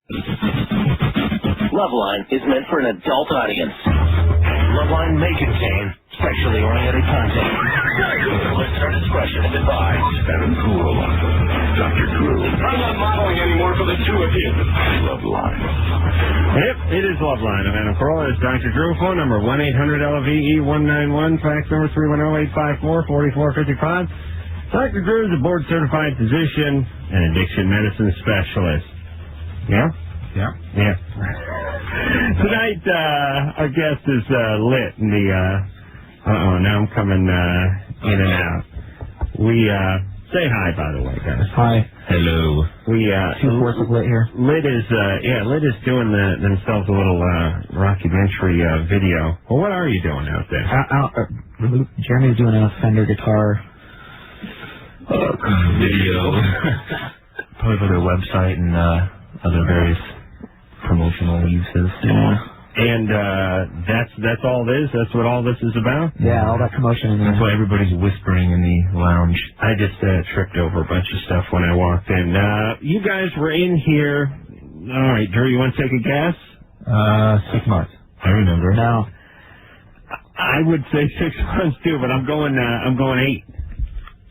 Loveline is meant for an adult audience. Loveline may contain sexually oriented content. Listener discretion is advised. Evan Carolla, Dr. Drew. I'm not modeling anymore for the two of you. Loveline. Yep, it is Loveline. I'm Adam Carolla. It's Dr. Drew. Phone number 1-800-LVE-191. Fax number 310-854-4455. Dr. Drew is a board-certified physician and addiction medicine specialist. Yeah? Yeah. Yeah. Tonight, our guest is lit in the, now I'm coming in and out. We, say hi, by the way, guys. Hi. Hello. We, Two-fourths of lit here. Lit is doing themselves a little, rockumentary, video. Well, what are you doing out there? Jeremy's doing a Fender guitar video. Probably for their website and, other various promotional uses. Yeah. And that's all it is? That's what all this is about? Yeah, all that commotion in there. That's why everybody's whispering in the lounge. I just tripped over a bunch of stuff when I walked in. You guys were in here. All right, Drew, you want to take a guess? 6 months. I remember. No. I would say 6 months too, but I'm going 8.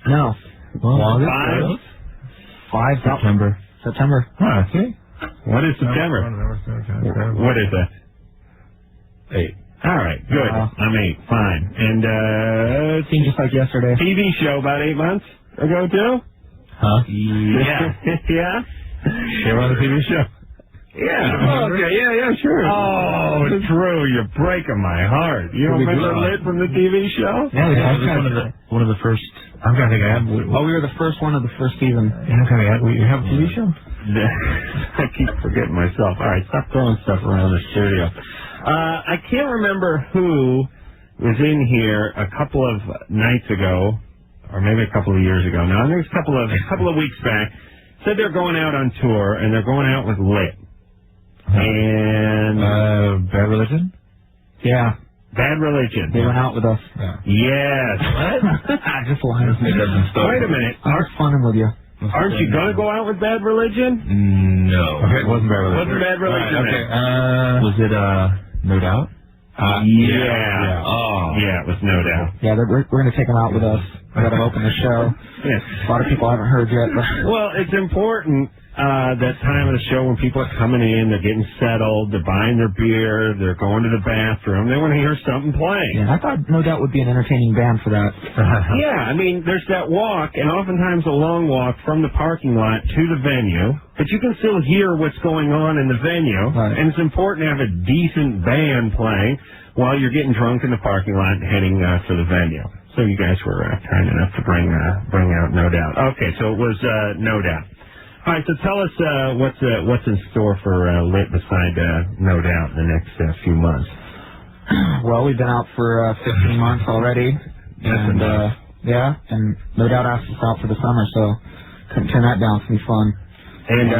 No. Well, 5? September. September. Ah, see? What is September? What is that? 8. All right, good. I'm 8. Fine. And Seemed just like yesterday. TV show about 8 months ago too? Huh? Yeah. Yeah? You're on the TV show? Yeah. Okay, yeah, sure. Oh, Drew, you're breaking my heart. You don't remember Lit from the TV show? Yeah, we one of the first. I'm trying to think. we were the first one of the first season. You have a TV show? I keep forgetting myself. All right, stop throwing stuff around the studio. I can't remember who was in here a couple of nights ago, or maybe a couple of years ago. No, I think it's a couple of weeks back. Said they're going out on tour, and they're going out with Lit. And Bad Religion? Yeah. Bad Religion. They went out with us. Yes. Just lying. Wait a minute. I'm just funning with you. Aren't you going to go out with Bad Religion? No. Okay, it wasn't Bad Religion. Wasn't Bad Religion. Right, okay. Was it No Doubt? Yeah. Oh. Yeah, it was No Doubt. Yeah, we're going to take them out with us. We're going to open the show. Yes. A lot of people haven't heard yet. But well, it's important that time of the show when people are coming in, they're getting settled, they're buying their beer, they're going to the bathroom, they want to hear something playing. Yeah, I thought No Doubt would be an entertaining band for that. Yeah, I mean, there's that walk, and oftentimes a long walk from the parking lot to the venue, but you can still hear what's going on in the venue, right. And it's important to have a decent band playing while you're getting drunk in the parking lot and heading for the venue. So you guys were kind enough to bring out No Doubt. Okay, so it was No Doubt. All right, so tell us what's in store for Lit beside No Doubt in the next few months. Well, we've been out for 15 months already, and and No Doubt asked us out for the summer, so couldn't turn that down. It's gonna be fun. And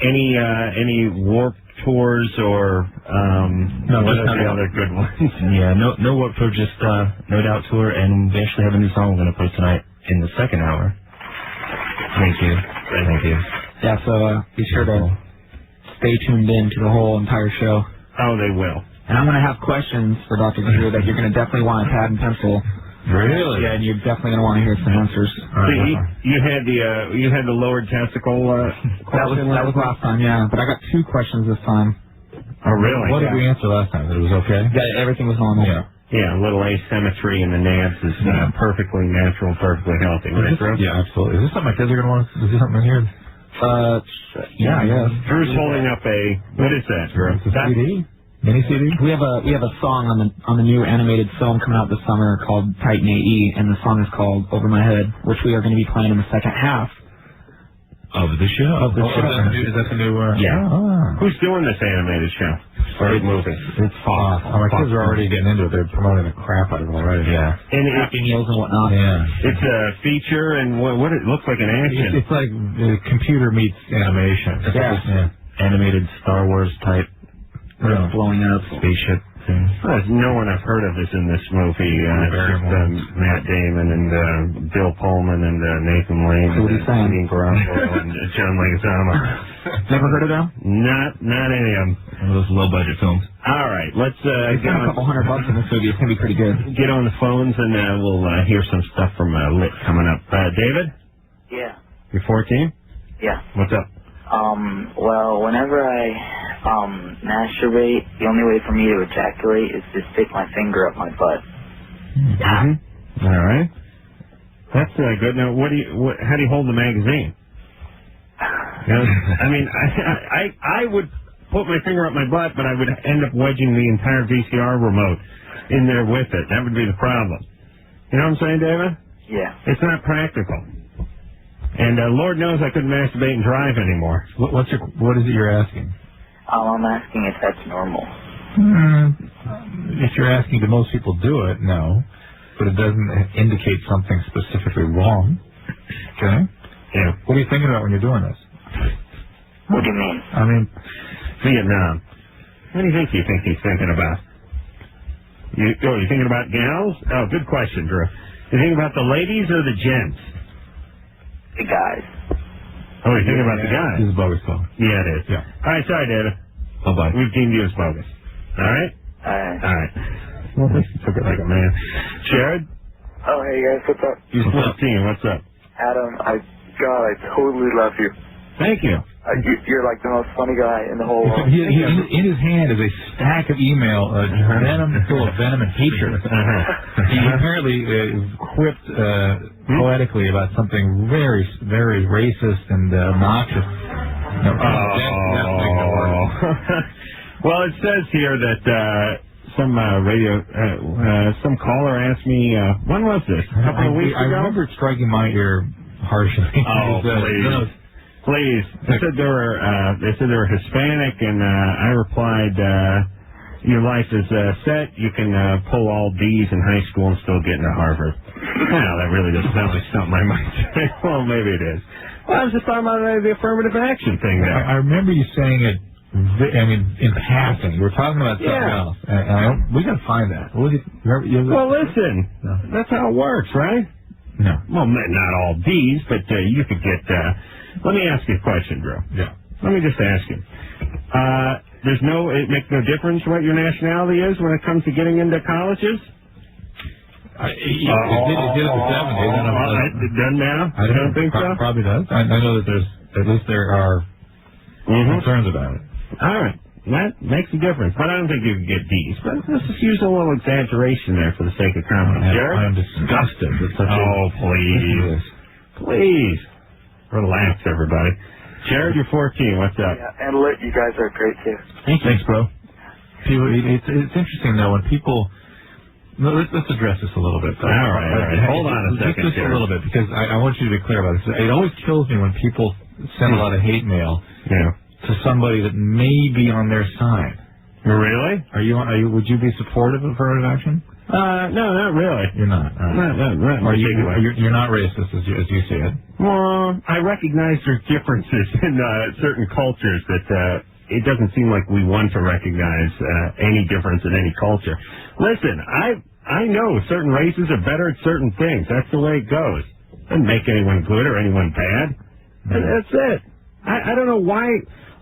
any Warped Tours or no, what just are the other good ones? Yeah, no Warped Tour, just No Doubt tour, and we actually have a new song we're gonna play tonight in the second hour. Thank you. Thank you. Yeah, so be sure to stay tuned in to the whole entire show. Oh, they will. And I'm going to have questions for Dr. Drew that you're going to definitely want a pad and pencil. Really? Yeah, and you're definitely going to want to hear some answers. So you had the lowered testicle question? That was last time, yeah. But I got 2 questions this time. Oh, really? What did we answer last time? It was okay? Yeah, everything was normal. Yeah. Yeah, a little asymmetry in the nads is perfectly natural, perfectly healthy. Right, Drew? Yeah, absolutely. Is this something my kids are going to want to see something in here? Yeah, I guess. Drew's holding up what is that, Drew? It's a CD? Mini CD? We have a song on the new animated film coming out this summer called Titan AE, and the song is called Over My Head, which we are going to be playing in the second half. Of the show? Is that the new... Yeah. Ah. Who's doing this animated show? Or movie? It's Fox. My kids are already getting into it. They're promoting the crap out of it already. Yeah. And Happy Meals and whatnot. Yeah. It's a feature, and what it looks like an action. It's like computer meets animation. Yeah. Animated Star Wars type. Blowing up. Spaceship. soon. No one I've heard of is in this movie. Matt Damon and Bill Pullman and Nathan Lane and Ian Garofalo and John Leguizamo. Never heard of them? Not any of them. One of those low-budget films. All right, let's get a couple $100 in this movie. It's going to be pretty good. Get on the phones, and we'll hear some stuff from Lit coming up. David? Yeah. You're 14? Yeah. What's up? Well, whenever I masturbate, the only way for me to ejaculate is to stick my finger up my butt. Mm-hmm. All right. That's good. Now, how do you hold the magazine? I mean, I would put my finger up my butt, but I would end up wedging the entire VCR remote in there with it. That would be the problem. You know what I'm saying, David? Yeah. It's not practical. And Lord knows I couldn't masturbate and drive anymore. What is it you're asking? I'm asking if that's normal. If you're asking, do most people do it? No. But it doesn't indicate something specifically wrong. Okay? Yeah. What are you thinking about when you're doing this? What do you mean? I mean, Vietnam. What do you think he's thinking about? You thinking about gals? Oh, good question, Drew. You thinking about the ladies or the gents? The guys. Oh, you're thinking about the guys? This is bogus call. Yeah, it is. Yeah. All right, sorry, David. Bye-bye. We've deemed you as bogus. All right? All right. Well, at least you took it like a man. Jared? Oh, hey, guys, what's up? You're 14. What's up? Adam, I totally love you. Thank you. You're like the most funny guy in the whole world. In his hand is a stack of email, full of venom and hatred. He apparently quipped poetically about something very, very racist and obnoxious. Well, it says here that some some caller asked me, when was this? A couple of weeks ago? I remember it striking my ear harshly. Oh, please. Please. They said they were Hispanic, and I replied, your life is set. You can pull all D's in high school and still get into Harvard. Well, that really doesn't sound like something I might say. Well, maybe it is. Well, I was just talking about the affirmative action thing there. I remember you saying it, in passing. You were talking about something else. We got to find that. Well, listen. No. That's how it works, right? No. Well, not all D's, but you could get... let me ask you a question, Drew. Yeah. Let me just ask you. It makes no difference what your nationality is when it comes to getting into colleges? It did at the 70s. It doesn't now? I don't think so? Probably does. I know that there are concerns about it. All right. That makes a difference. But I don't think you can get D's. But let's just use a little exaggeration there for the sake of comedy. I am disgusted with such please. Please. Relax, everybody. Jared, you're 14. What's up? Yeah, and Lit, you guys are great, too. Thanks, bro. It's interesting, though, when people... Let's address this a little bit. All right. Hold on a second, just a little bit, because I want you to be clear about this. It always kills me when people send a lot of hate mail to somebody that may be on their side. Really? Would you be supportive of affirmative action? No, not really. You're not. You're not racist as you see it. Well, I recognize there's differences in certain cultures that it doesn't seem like we want to recognize any difference in any culture. Listen, I know certain races are better at certain things. That's the way it goes. Doesn't make anyone good or anyone bad. That's it. I don't know why.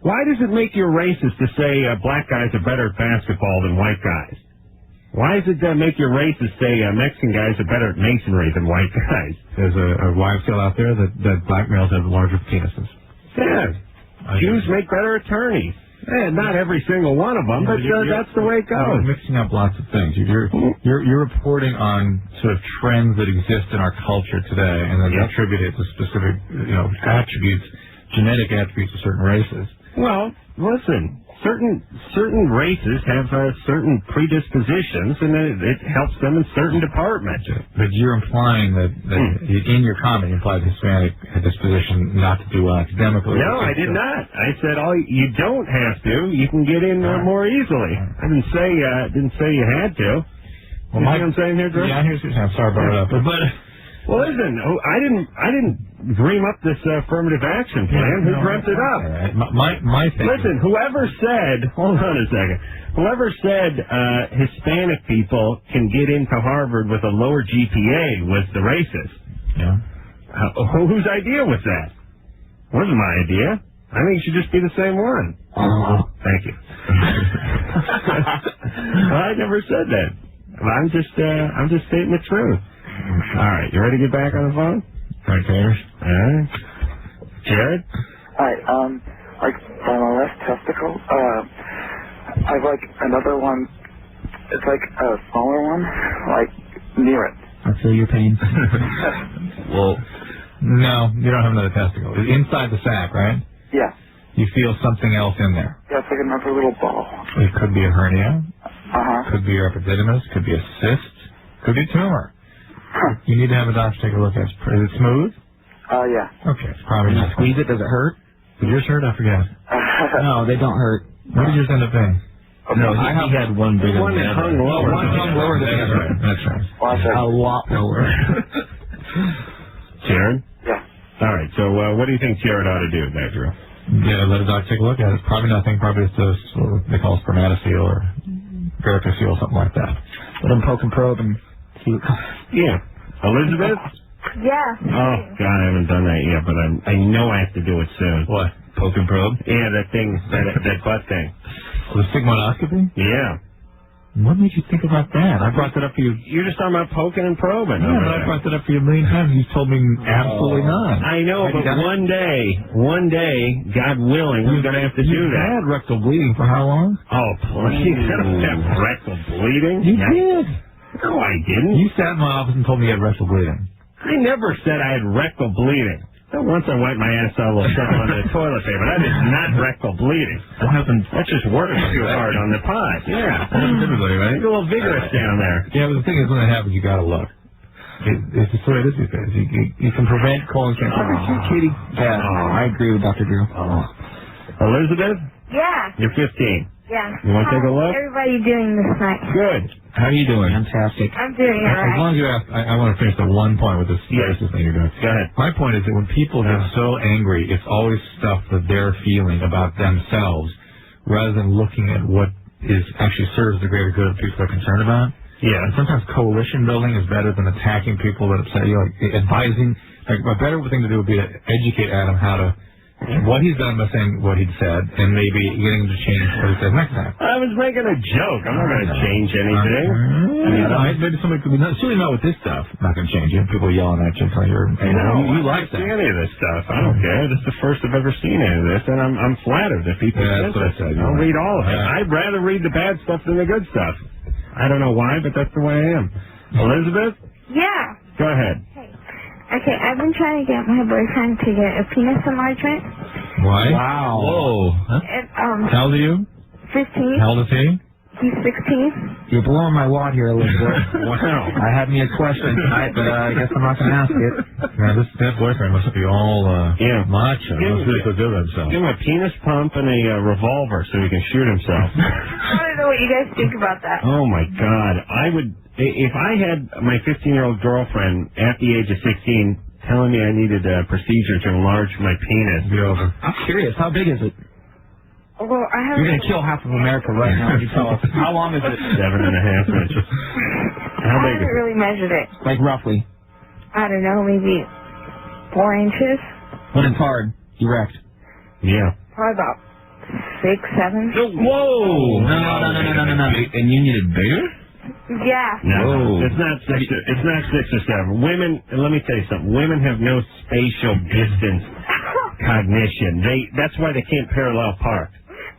Why does it make you racist to say black guys are better at basketball than white guys? Why does it make you racist to say Mexican guys are better at masonry than white guys? There's a wives' tale out there that black males have larger penises. Yeah. Jews make better attorneys. Not every single one of them, but that's the way it goes. You're mixing up lots of things. You're reporting on sort of trends that exist in our culture today, and then attribute it to specific, attributes, genetic attributes of certain races. Well, listen, certain races have certain predispositions, and it helps them in certain departments. But you're implying that in your comment, you implied Hispanic disposition not to do well academically. No, I did not. I said you don't have to. You can get in more easily. I didn't say you had to. Well, you see what I'm saying here, Drew? Yeah, I'm sorry about that. But Well, listen, I didn't dream up this affirmative action plan. Who dreamt it up? Right. My thing. Listen, whoever said, hold on a second, whoever said Hispanic people can get into Harvard with a lower GPA was the racist. Yeah. Whose idea was that? Wasn't my idea. I think it should just be the same one. Thank you. Well, I never said that. I'm just stating the truth. All right, you ready to get back on the phone? Okay. All right. Jared? Hi, like, on my left testicle, I've, like, another one, it's like a smaller one, like, near it. I feel your pain. Well, no, you don't have another testicle. It's inside the sac, right? Yeah. You feel something else in there. Yeah, it's like another little ball. It could be a hernia. Uh-huh. Could be your epididymis. Could be a cyst. Could be a tumor. Huh. You need to have a doctor take a look at it. Is it smooth? Yeah. Okay, it's probably not. Squeeze it. Does it hurt? Did yours hurt? I forget. No, they don't hurt. What did yours end up being? No, he had one bigger One that hung lower. One hung lower than the other. That's right. Watch it. A lot lower. Jared? Yeah. All right, so what do you think Jared ought to do there, Drew? Yeah, let a doctor take a look at it. It's probably nothing. Probably it's what they call spermatocele or varicocele, something like that. Let them poke and probe and see what comes. Yeah. Elizabeth? Yeah. Oh, God, I haven't done that yet, but I know I have to do it soon. What? Poke and probe? Yeah, that thing, that butt thing. The sigmoidoscopy? Yeah. What made you think about that? I brought that up for you. You're just talking about poking and probing. Yeah, but I brought that up for you a million times. You told me absolutely not. I know, but one day, God willing, we're going to have to do that. You had rectal bleeding for how long? Oh, please. I don't have rectal bleeding. You did. No, I didn't. You sat in my office and told me you had rectal bleeding. I never said I had rectal bleeding. Once I wiped my ass out a little something on the toilet paper. That is not rectal bleeding. What happened? That's just working too hard on the pot. Yeah. Everybody, right? It's a little vigorous down there. Yeah, but the thing is, when it happens, you gotta look. It's just the way it is these days. You can prevent colon cancer. Oh, kitty. Yeah, I agree with Dr. Drew. Elizabeth? Yeah. You're 15. Yeah. You want to take a look? How's everybody doing this night? Good. How are you doing? Fantastic. I'm doing all As right. long as you ask, I want to finish the one point with this racist thing you're doing. Go ahead. My point is that when people get so angry, it's always stuff that they're feeling about themselves rather than looking at what is actually serves the greater good of people they're concerned about. Yeah. And sometimes coalition building is better than attacking people that upset you, like advising. Like a better thing to do would be to educate Adam how to what he's done by saying what he'd said, and maybe getting him to change what he says next time. I was making a joke. I'm not going to change anything. Maybe somebody could be certainly not with this stuff. Not going to change it. People yelling at you, telling you like that. I don't see any of this stuff. I don't care. This is the first I've ever seen any of this, and I'm flattered that people Yeah, think that's what I this. said. I'll read all of it. Yeah. I'd rather read the bad stuff than the good stuff. I don't know why, but that's the way I am. Elizabeth? Yeah. Go ahead. Okay, I've been trying to get my boyfriend to get a penis enlargement. Why? Wow. Whoa. Huh? And, How old are you? 15. How old is he? He's 16. You're blowing my wad here, Elizabeth. Wow. I had me a question tonight, but I guess I'm not going to ask it. Man, that boyfriend must be all macho. Give Must really feel good about himself. Give him a penis pump and a revolver so he can shoot himself. I want to know what you guys think about that. Oh, my God. I would, if I had my 15-year-old girlfriend at the age of 16 telling me I needed a procedure to enlarge my penis. Be over. I'm curious. How big is it? Well, I have. You're going to kill half of America right now if you tell us. How long is it? 7.5 inches. How I big is haven't it? really measured it. Like roughly. I don't know, maybe 4 inches. When it's hard, erect. Yeah. Probably about 6, 7. Whoa! No. And you needed bigger? Yeah. No, it's not 6. It's not 6 or 7. Women. Let me tell you something. Women have no spatial distance cognition. That's why they can't parallel park.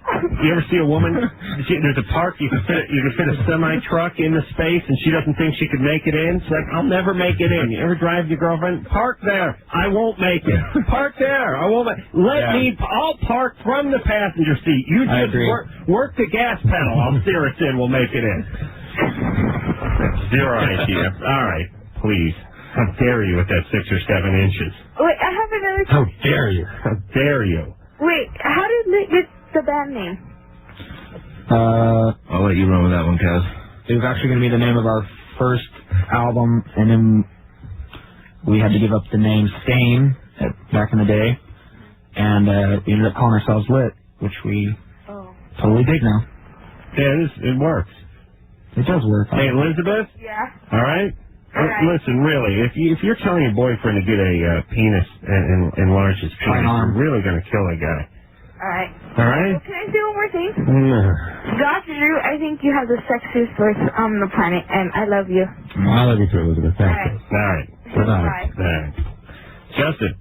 You ever see a woman? There's a park you can fit a semi truck in the space, and she doesn't think she could make it in. She's like, I'll never make it in. You ever drive your girlfriend? Park there. I won't make it. Park there. I won't. I'll park from the passenger seat. You just work the gas pedal. I'll steer us in. We'll make it in. Zero idea. All right, please. How dare you with that 6 or 7 inches? Wait, I have another. How dare you? How dare you? Wait, how did it get the band name? I'll let you run with that one, Kaz. It was actually going to be the name of our first album, and then we had to give up the name Stain back in the day, and we ended up calling ourselves Lit, which we totally dig now. Yeah, it works. It does work. Hey, Elizabeth? Yeah. All right? Listen, really, if you're telling your boyfriend to get a penis and enlarge his penis, you're really going to kill a guy. All right. All right? Well, can I say one more thing? No. Dr. Drew, I think you have the sexiest voice on the planet, and I love you. I love you too, Elizabeth. Thank you. All right. Good night. All right. Justin.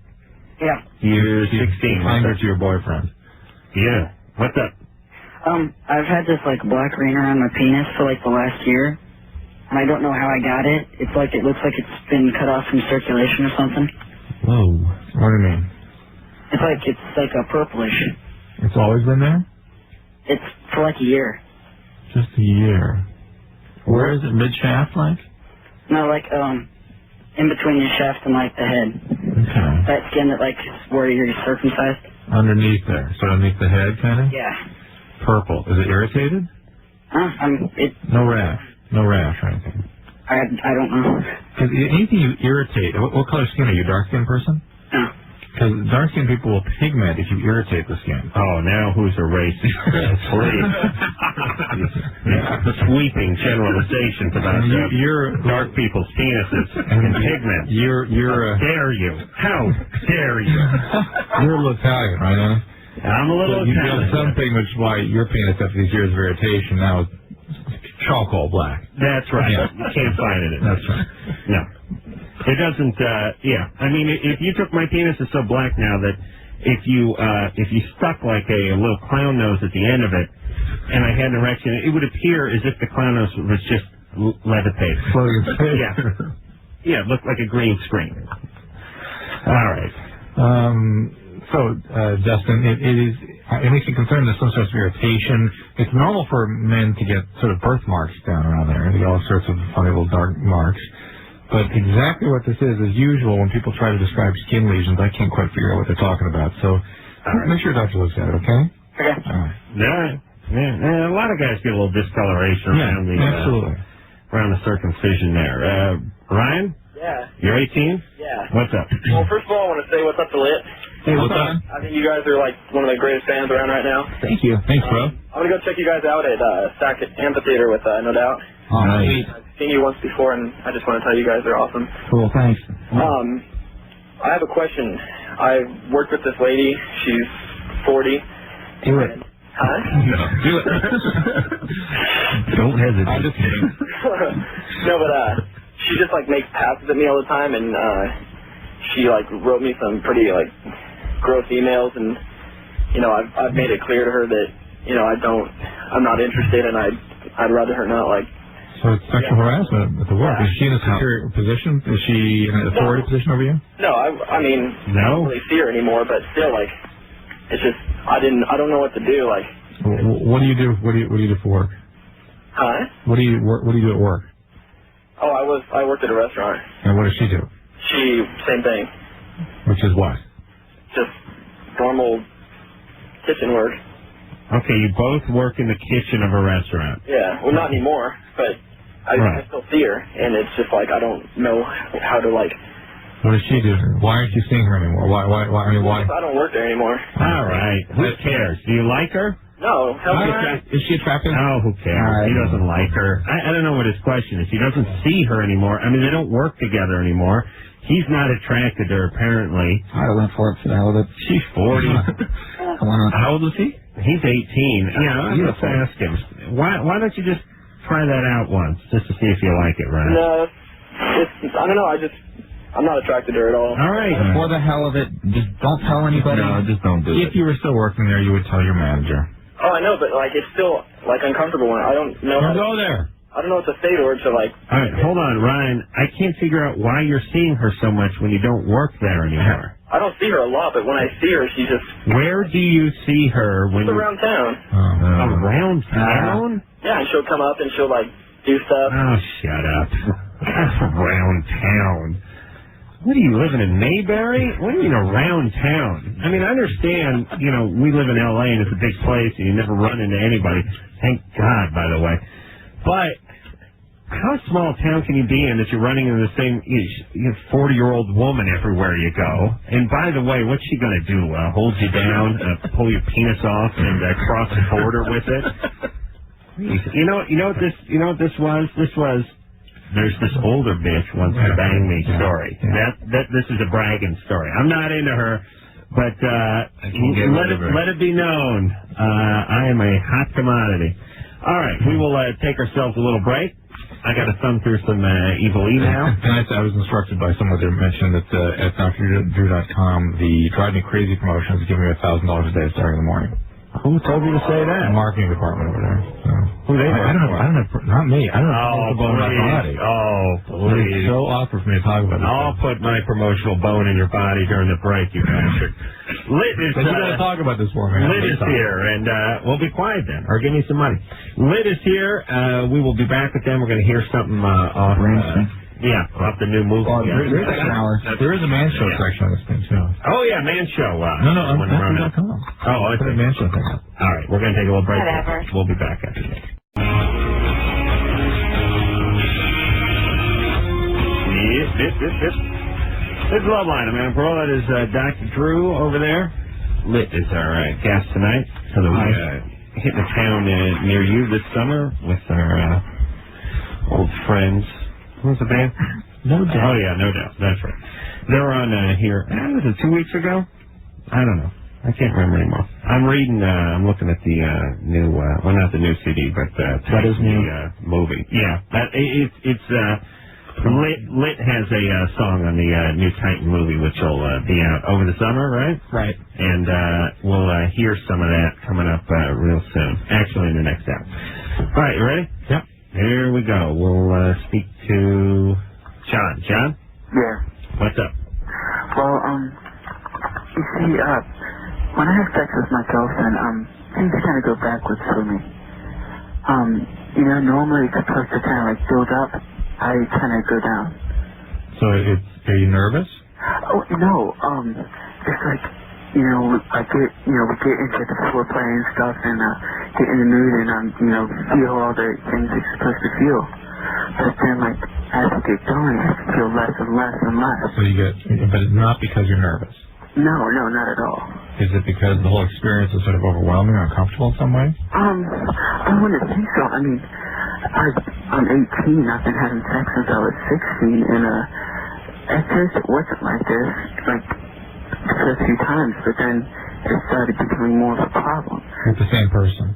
Yeah. You're 16. Anger to your boyfriend. Yeah. What's up? I've had this like black ring around my penis for like the last year, and I don't know how I got it. It looks like it's been cut off from circulation or something. Whoa. What do you mean? It's like a purplish. It's always been there? It's for like a year. Just a year. Where is it? Mid-shaft, like? No, like in between the shaft and like the head. Okay. That skin that like where you're circumcised. Underneath there. So underneath the head, kind of? Yeah. Purple. Is it irritated? No rash. No rash or anything. I don't know. Because anything you irritate, what color skin are you? Dark skin person? No. Because dark skin people will pigment if you irritate the skin. Oh, now who's a racist? Please. Sweeping generalizations about your dark people's penises and pigment. How dare you? How dare you? You're a little Italian, right? Huh? I'm a little Italian. Italian. You feel something which is why your penis after these years of irritation now is charcoal black. That's right. Yeah. You can't find it. That's right. No. It doesn't, yeah. I mean, if you took my penis, it's so black now that if you stuck like a little clown nose at the end of it, and I had an erection, it would appear as if the clown nose was just levitating. Yeah. Yeah, it looked like a green screen. All right. Justin, it is, it makes me concerned there's some sort of irritation. It's normal for men to get sort of birthmarks down around there. They get all sorts of funny little dark marks. But exactly what this is usual when people try to describe skin lesions, I can't quite figure out what they're talking about. So make sure your doctor looks at it, okay? Okay. All right. Yeah. A lot of guys get a little discoloration around around the circumcision there. Ryan? Yeah. You're 18? Yeah. What's up? Well, first of all, I want to say what's up to Lit. Hey, what's up? I think you guys are like one of the greatest bands around right now. Thank you. Thanks, bro. I'm going to go check you guys out at Sackett Amphitheater with No Doubt. All right. I've seen you once before, and I just want to tell you guys are awesome. Cool, thanks. I have a question. I've worked with this lady. She's 40. Do it. Huh? No, do it. Don't hesitate. I'm just kidding. No, but she just like makes passes at me all the time, and she like wrote me some pretty like gross emails, and you know I've made it clear to her that you know I'm not interested, and I'd rather her not like. So it's sexual harassment at the work. Is she in a superior position? Is she in an authority position over you? No, I mean I don't really see her anymore, but still like it's just I don't know what to do. Like what do you do? What do you do for work? Huh? What do you do at work? Oh, I worked at a restaurant. And what does she do? Same thing. Which is what? Just normal kitchen work. Okay, you both work in the kitchen of a restaurant. Yeah, well, not anymore, but I still see her, and it's just like I don't know how to like. What does she do? Why aren't you seeing her anymore? Why? I mean, why? I don't work there anymore. All right. Who cares? Do you like her? No. Is she attractive? Oh, who cares? He doesn't like her. I don't know what his question is. He doesn't see her anymore. I mean, they don't work together anymore. He's not attracted to her, apparently. I went for it for the hell of it. She's 40. How old is he? He's 18. Yeah, let's ask him. Why don't you just try that out once, just to see if you like it, right? No, I don't know. I'm not attracted to her at all. All right. For the hell of it, just don't tell anybody. No, just don't do it. If you were still working there, you would tell your manager. Oh, I know, but like it's still like uncomfortable. I don't know. Don't go there. I don't know what to say to her to like. All right, hold on, Ryan. I can't figure out why you're seeing her so much when you don't work there anymore. I don't see her a lot, but when I see her, she's just. Where do you see her when? Just around town. Around town? Yeah, and she'll come up and she'll like do stuff. Oh, shut up. Around town. What are you living in Mayberry? What do you mean around town? I mean, I understand, you know, we live in L.A. and it's a big place and you never run into anybody. Thank God, by the way. But how small a town can you be in that you're running into the same 40-year-old woman everywhere you go? And by the way, what's she going to do? Hold you down, pull your penis off, and cross the border with it? You know what this was? This was there's this older bitch wants to bang me story. This is a bragging story. I'm not into her, but let it be known I am a hot commodity. All right, we will take ourselves a little break. I got to thumb through some evil email. And I was instructed by someone to mention that at drdrew.com, the Drive Me Crazy promotion is giving me $1,000 a day starting in the morning. Who told you to say that? The marketing department over there. So. Who they? I don't know. Not me. I don't know. Bone in my body. Please. It's so awkward for me to talk about this. I'll put my promotional bone in your body during the break, you bastard. Lit is. But you got to talk about this for me. Lit is here, and we'll be quiet then, or give me some money. Lit is here. We will be back with them. We're going to hear something off. Off the new movie. There is a man show section on this thing too. Oh yeah, man show. No, I'm not.com. Oh, I put a man show thing up. All right, we're going to take a little break. Whatever. We'll be back after this. This is Loveline. I'm Ann Carolla. That is Dr. Drew over there. Lit is our guest tonight. So that we hitting a town near you this summer with our old friends. What was the band? No Doubt. Oh, yeah, No Doubt. That's right. They were on here, was it 2 weeks ago? I don't know. I can't remember anymore. I'm reading, I'm looking at the new, well, not the new CD, but what is new? Movie. Yeah. It's Lit has a song on the new Titan movie, which will be out over the summer, right? Right. And we'll hear some of that coming up real soon. Actually, in the next hour. All right, you ready? Yep. Here we go. We'll speak to John. John? Yeah. What's up? Well, you see, when I have sex with my girlfriend, things kind of go backwards for me. Normally it's supposed to kind of like build up. I kind of go down. So are you nervous? Oh, no, it's like, we get into the foreplay and stuff and get in the mood and, feel all the things you're supposed to feel. But then, like, as we get going, I feel less and less and less. So but it's not because you're nervous? No, not at all. Is it because the whole experience is sort of overwhelming or uncomfortable in some way? I wouldn't think so. I mean, I'm 18. I've been having sex since I was 16, and at first it wasn't like this, like the first few times, but then it started becoming more of a problem. With the same person?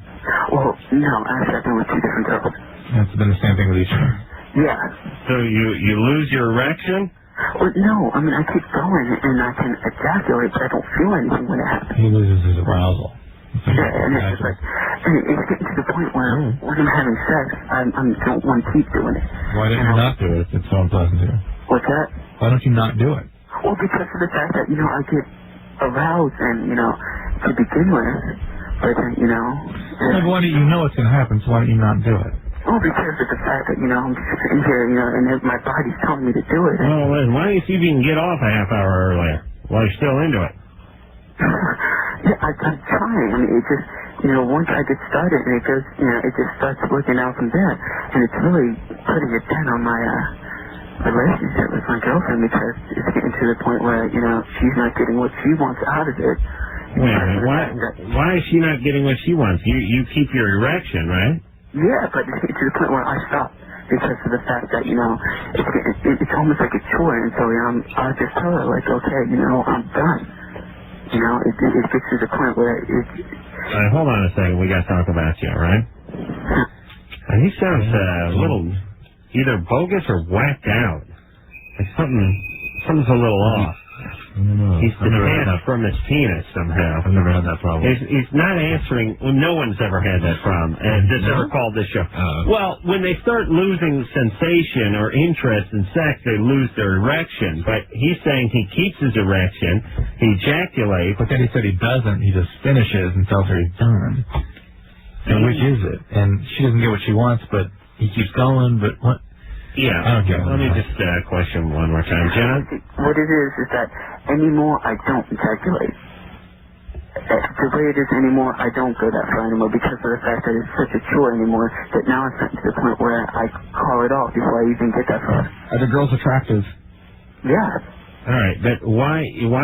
Well, no, actually I've been with two different girls. It's been the same thing with each other? Yeah. So you lose your erection? Well, no, I mean, I keep going, and I can ejaculate, but I don't feel anything when it happens. He loses his arousal. Yeah, and it's just like, and it's getting to the point where when I'm having sex, I don't want to keep doing it. Why don't you not do it if it's so unpleasant to you? What's that? Why don't you not do it? Well, because of the fact that, I get aroused and, to begin with, but then, Why don't you know it's going to happen, so why don't you not do it? Well, because of the fact that, I'm just sitting here, and my body's telling me to do it. Well, then, why don't you see if you can get off a half hour earlier while you're still into it? Yeah, I'm trying. I mean, it just, once I get started, and it goes, it just starts working out from there. And it's really putting a dent on my relationship with my girlfriend because it's getting to the point where, she's not getting what she wants out of it. Wait a minute, why is she not getting what she wants? You keep your erection, right? Yeah, but it's getting to the point where I stop because of the fact that, it's almost like a chore. And so, I just tell her, like, okay, I'm done. It gets to the point where it's... All right, hold on a second. We got to talk about you, all right? He sounds a little either bogus or whacked out. Like something's a little off. I don't know. He's detached from his penis somehow. I've never had that problem. He's not answering. Well, no one's ever had that problem. And that's ever called this show. Well, when they start losing sensation or interest in sex, they lose their erection. But he's saying he keeps his erection. He ejaculates. But then he said he doesn't. He just finishes and tells her he's done. And which is it? And she doesn't get what she wants, but he keeps going. But what? Yeah. I don't get it. Let me just question one more time, John. What it is that anymore I don't ejaculate. the way it is anymore, I don't go that far anymore because of the fact that it's such a chore anymore that now it's gotten to the point where I call it off before I even get that far. Are the girls attractive? Yeah. All right, but why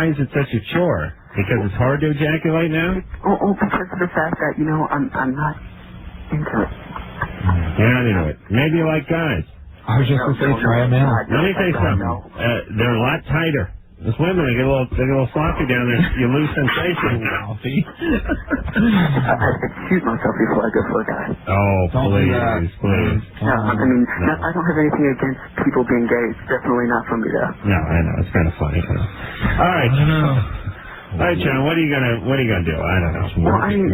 is it such a chore? Because it's hard to ejaculate now? Oh, because of the fact that, you know, I'm not into it. You're not into it. Maybe you like guys. I was just going to say, try them out. Let me tell you something. They're a lot tighter. Those women, they get a little sloppy down there. You lose sensation. I shoot myself before I go for a guy. Oh, please. No, I mean, I don't have anything against people being gay. It's definitely not for me, though. No, I know. It's kind of funny. All right. All right, John. What are you gonna do? I don't know.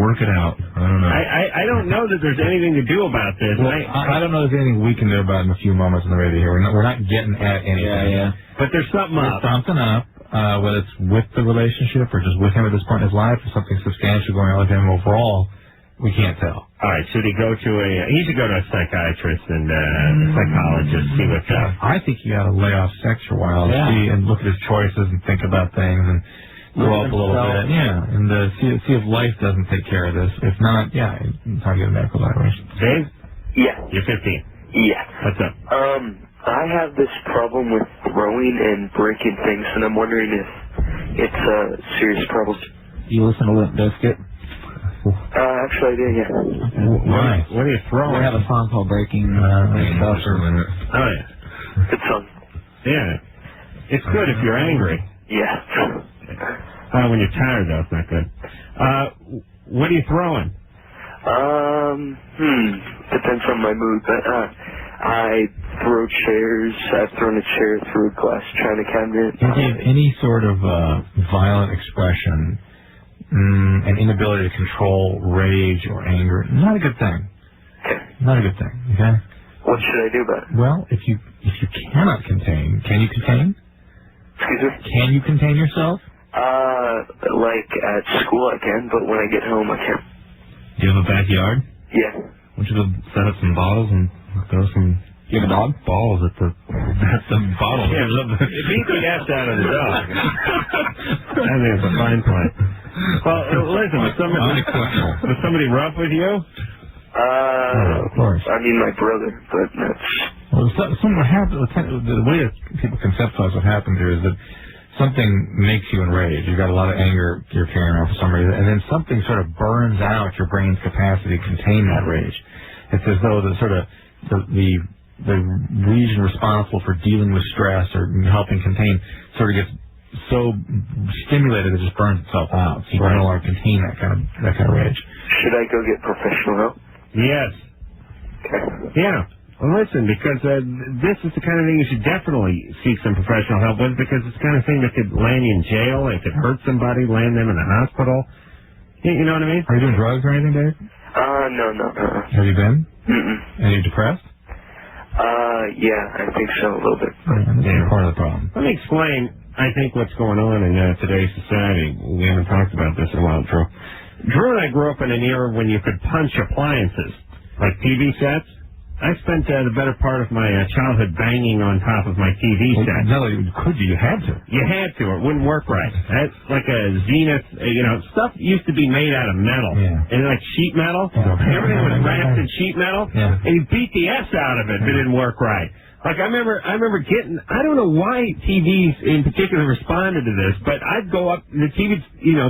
Work it out. I don't know. I don't know that there's anything to do about this. Well, I don't know if there's anything we can do about it in a few moments on the radio here. We're not getting at anything. Yeah. But there's something up. There's something up. Whether it's with the relationship or just with him at this point in his life, or something substantial going on with him overall, we can't tell. All right. Should he go to he should go to a psychiatrist and a psychologist, see what's up. I think you got to lay off sex for a while, see and look at his choices and think about things and grow up a little bit, and see if life doesn't take care of this. If not, it's time to get a medical evaluation. Dave? Yeah. You're 15. Yeah. What's up? I have this problem with throwing and breaking things, and I'm wondering if it's a serious problem. You listen to Limp Bizkit? Actually, I did, yeah. Why? What are you throwing? They have a song called Breaking Stuff. Oh, yeah. Good song. Yeah. It's good if you're angry. Yeah. When you're tired, though, it's not good. What are you throwing? Depends on my mood, but I throw chairs. I've thrown a chair through a glass china cabinet. Any sort of violent expression, an inability to control rage or anger, not a good thing. Okay. Not a good thing, okay? What should I do about it? Well, if you cannot contain, can you contain? Excuse me? Can you contain yourself? Like at school I can, but when I get home I can't. Do you have a backyard? Yeah. Why don't you go set up some bottles and throw some... You have a dog? Balls at the bottle. Yeah, beat the F out of the dog. I think it's a fine plan. Well, listen, was somebody rough with you? Of course. I mean my brother, but that's... Well, what happens, the way that people conceptualize what happens here is that something makes you enraged. You've got a lot of anger you're carrying around for some reason, and then something sort of burns out your brain's capacity to contain that rage. It's as though the region responsible for dealing with stress or helping contain sort of gets so stimulated it just burns itself out. So you can no longer contain that kind of rage. Should I go get professional help? Yes. Okay. Yeah. Well, listen, because this is the kind of thing you should definitely seek some professional help with, because it's the kind of thing that could land you in jail, it could hurt somebody, land them in a hospital. You know what I mean? Are you doing drugs or anything, Dave? No. Have you been? Are you depressed? Yeah, I think so, a little bit. That's part of the problem. Let me explain, I think, what's going on in today's society. We haven't talked about this in a while, Drew. Drew and I grew up in an era when you could punch appliances, like TV sets. I spent the better part of my childhood banging on top of my TV set. No, could you? You had to. You had to. It wouldn't work right. That's like a Zenith, stuff used to be made out of metal. Yeah. And like sheet metal. Everything was wrapped in sheet metal. Yeah. And you beat the S out of it if it didn't work right. Like I remember getting, I don't know why TVs in particular responded to this, but I'd go up, the TV,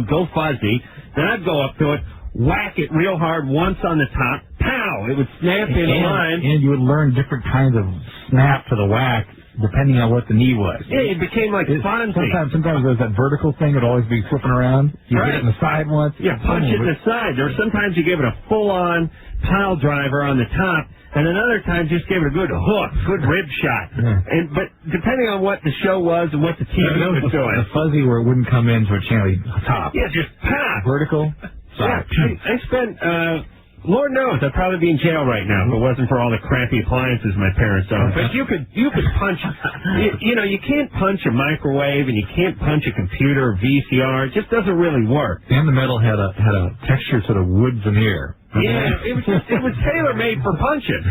go fuzzy, then I'd go up to it, whack it real hard once on the top, pow! It would snap in a line. And you would learn different kinds of snap to the whack depending on what the knee was. Yeah, it became like Fonzie. Sometimes there's that vertical thing that would always be flipping around. You get it in the side once. Yeah, punch it in the side. Or sometimes you give it a full-on pile driver on the top, and another time just gave it a good hook, good rib shot. Yeah. But depending on what the show was and what the TV was doing. The fuzzy where it wouldn't come into a channel top. Yeah, just pop. Vertical. Yeah, I spent, Lord knows, I'd probably be in jail right now if it wasn't for all the crappy appliances my parents owned. But you could punch, you can't punch a microwave and you can't punch a computer or VCR. It just doesn't really work. And the metal had a textured sort of wood veneer. Yeah, it was tailor-made for punching.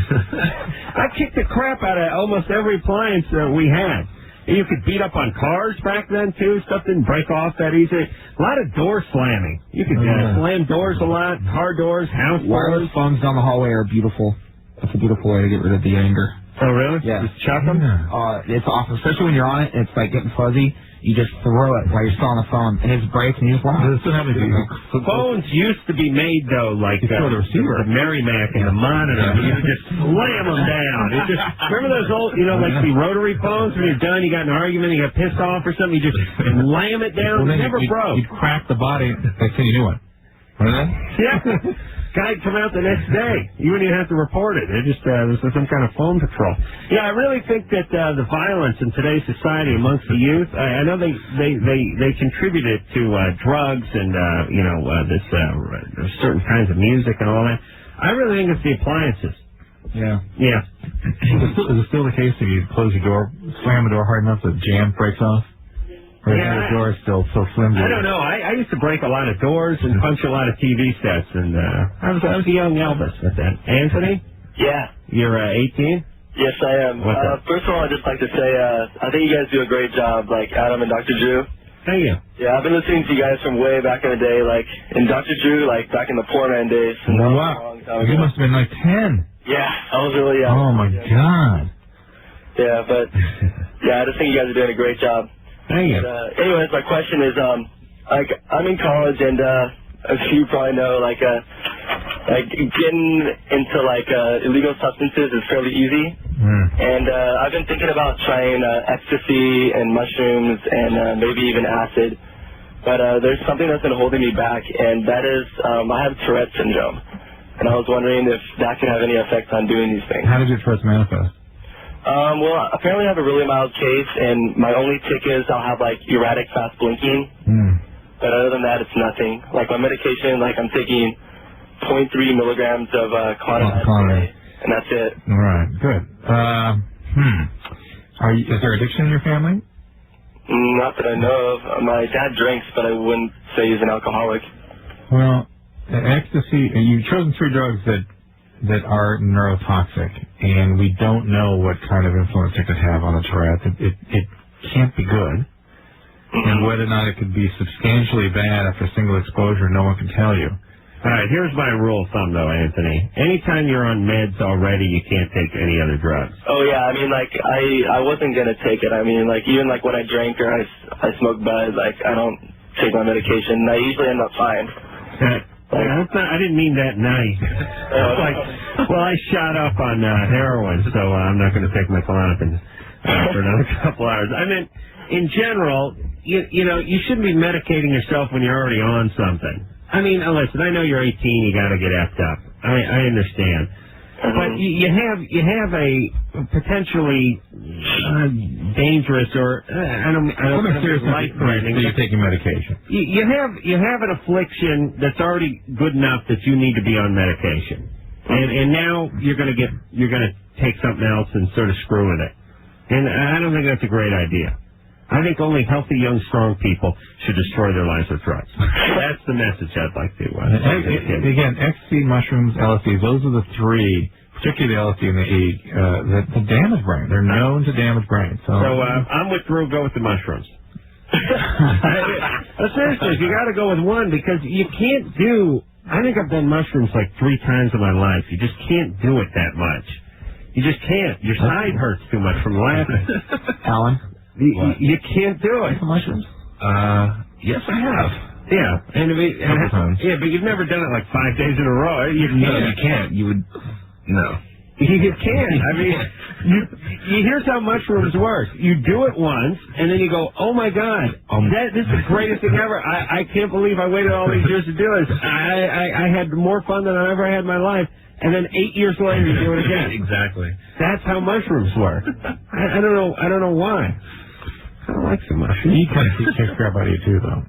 I kicked the crap out of almost every appliance we had. You could beat up on cars back then, too. Stuff didn't break off that easy. A lot of door slamming. You could slam doors a lot, car doors, house doors. Wireless phones down the hallway are beautiful. That's a beautiful way to get rid of the anger. Oh, really? Yeah. Just chuck them? It's awesome, especially when you're on it and it's like getting fuzzy. You just throw it while you're still on the phone, and it breaks, and you just laugh. Phones used to be made, though, like the Merrimack and the Monitor. You could just slam them down. Remember those old, like the rotary phones? When you're done, you got in an argument, you got pissed off or something, you just slam it down. It never broke. You'd crack the body, they say you knew it. Yeah. Guy'd come out the next day. You wouldn't even have to report it. It just was some kind of phone patrol. Yeah, I really think that the violence in today's society amongst the youth, I know they contributed to drugs and this certain kinds of music and all that. I really think it's the appliances. Yeah. Yeah. Is it still the case that you close your door, slam the door hard enough that the jam breaks off? Or is the door still so flimsy? I don't know. I used to break a lot of doors and punch a lot of TV sets, and I was a young Elvis with that. Anthony? Yeah. You're 18? Yes, I am. First of all, I'd just like to say I think you guys do a great job, like Adam and Dr. Drew. Thank you. Yeah, I've been listening to you guys from way back in the day, like in Dr. Drew, like back in the Poor Man days. Wow. You must have been like 10. Yeah, I was really young. Oh, my God. Yeah, but I just think you guys are doing a great job. Thank you. Anyways, my question is, I'm in college, and as you probably know, getting into illegal substances is fairly easy. And I've been thinking about trying ecstasy and mushrooms and maybe even acid. But there's something that's been holding me back, and that is I have Tourette syndrome. And I was wondering if that could have any effect on doing these things. How does your Tourette manifest? Well, apparently I have a really mild case, and my only tick is I'll have, erratic fast blinking. But other than that, it's nothing. Like, my medication, I'm taking 0.3 milligrams of clonidine, and that's it. All right, good. Is there addiction in your family? Not that I know of. My dad drinks, but I wouldn't say he's an alcoholic. Well, ecstasy, you've chosen 3 drugs that are neurotoxic, and we don't know what kind of influence it could have on the Tourette. It can't be good, and whether or not it could be substantially bad after a single exposure, no one can tell you. All right, here's my rule of thumb, though, Anthony. Anytime you're on meds already, you can't take any other drugs. Oh, yeah, I mean, I wasn't going to take it. I mean, even when I drink or I smoke bud, I don't take my medication, and I usually end up fine. I didn't mean that nice. I shot up on heroin, so I'm not going to take my Klonopin for another couple hours. I mean, in general, you shouldn't be medicating yourself when you're already on something. I mean, listen, I know you're 18, you got to get effed up. I understand. But you have a potentially dangerous or I don't life-threatening. You're taking medication. You have an affliction that's already good enough that you need to be on medication, and now you're gonna take something else and sort of screw with it. And I don't think that's a great idea. I think only healthy, young, strong people should destroy their lives with drugs. That's the message I'd like to again, ecstasy, mushrooms, LSD, those are the 3, particularly the LSD and the E, that damage brain. They're known to damage brain. So I'm with Drew. Go with the mushrooms. Seriously, you got to go with one because you can't do... I think I've done mushrooms 3 times in my life. You just can't do it that much. You just can't. Your side hurts too much from laughing. Alan? You can't do it. Mushrooms? Yes, I have. Yeah, but you've never done it 5 days in a row. You can't. You would. No. You can't. I mean, here's how mushrooms work. You do it once, and then you go, oh my God, this is the greatest thing ever. I can't believe I waited all these years to do this. I had more fun than I ever had in my life. And then 8 years later, you do it again. Exactly. That's how mushrooms work. I don't know. I don't know why. I don't like some mushrooms. E kind of takes crap out of you too, though.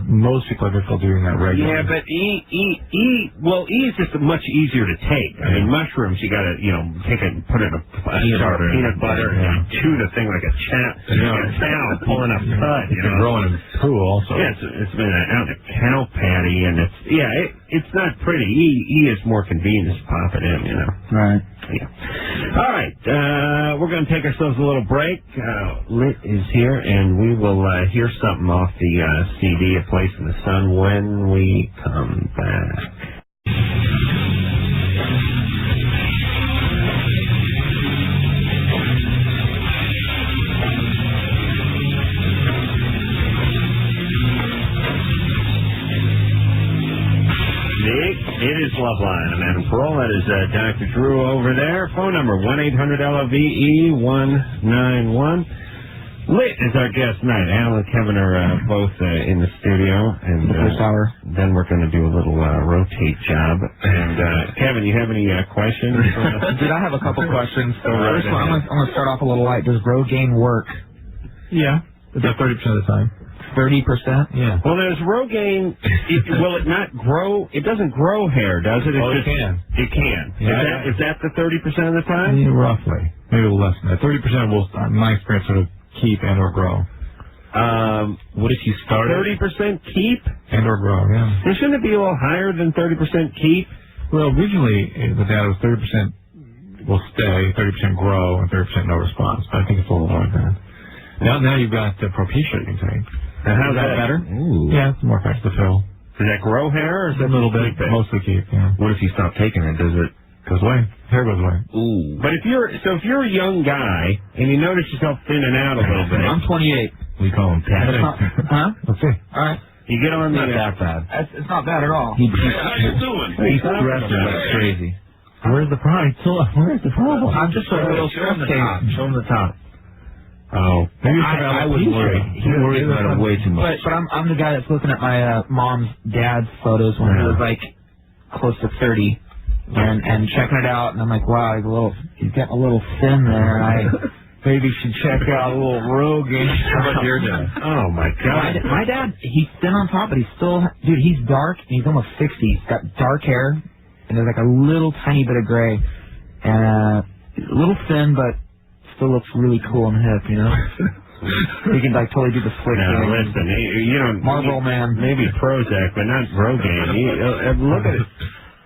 Most people have difficulty doing that regularly. Yeah, but E is just much easier to take. I mean, mushrooms, you gotta, take it and put it in a peanut butter and chew the thing like a cow pulling a cud, Growing in poo also. Yeah, it's been out in a cow patty, and it's not pretty. E is more convenient to pop it in, Right. Yeah. All right, we're going to take ourselves a little break. Lit is here, and we will hear something off the CD, A Place in the Sun, when we come back. It is Loveline. I'm Adam Carolla. That is Dr. Drew over there. Phone number 1-800-LOVE-191. Lit is our guest tonight. Al and Kevin are both in the studio, and then we're going to do a little rotate job. And Kevin, you have any questions? Dude, I have a couple questions. So first one, I'm going to start off a little light. Does Rogaine work? Yeah, about 30% of the time. 30%? Yeah. Well, there's Rogaine. Will it not grow? It doesn't grow hair, does it? It can. It can. Yeah, is that the 30% of the time? Yeah, roughly. Maybe a little less than that. 30% will, in my experience, sort of keep and or grow. What if you start 30% keep? And or grow, yeah. And shouldn't it be a little higher than 30% keep? Well, originally, the data was 30% will stay, 30% grow, and 30% no response. But I think it's a little lower than that. Now you've got Propecia you can take. And how's that better? Ooh. Yeah, it's more effective to fill. Does that grow hair, or is that a little bit? Mostly keep, yeah. What if you stop taking it? Does it goes away? Hair goes away. Ooh. But if you're a young guy and you notice yourself thinning out a little bit. I'm 28. We call him Pat. Huh? Let's see. All right. You get on not that bad. It's not bad at all. How you doing? He's stressed like crazy. Where's the problem? Where's the problem? I'm just a little stressed. Show him the top. Oh, maybe I would worry. He worries about it way too much. But I'm the guy that's looking at my mom's dad's photos when he was like close to 30, and checking it out, and I'm like, wow, he's getting a little thin there. I maybe should check out a little Rogaine. How about your dad? Oh my God, my dad, he's thin on top, but he's still, dude, he's dark, and he's almost 60. He's got dark hair, and there's like a little tiny bit of gray, and a little thin, but still looks really cool and hip, you know? He can like totally do the slick thing. Now, listen, you don't... Marlboro Man. Maybe Prozac, but not Rogaine. Look at it.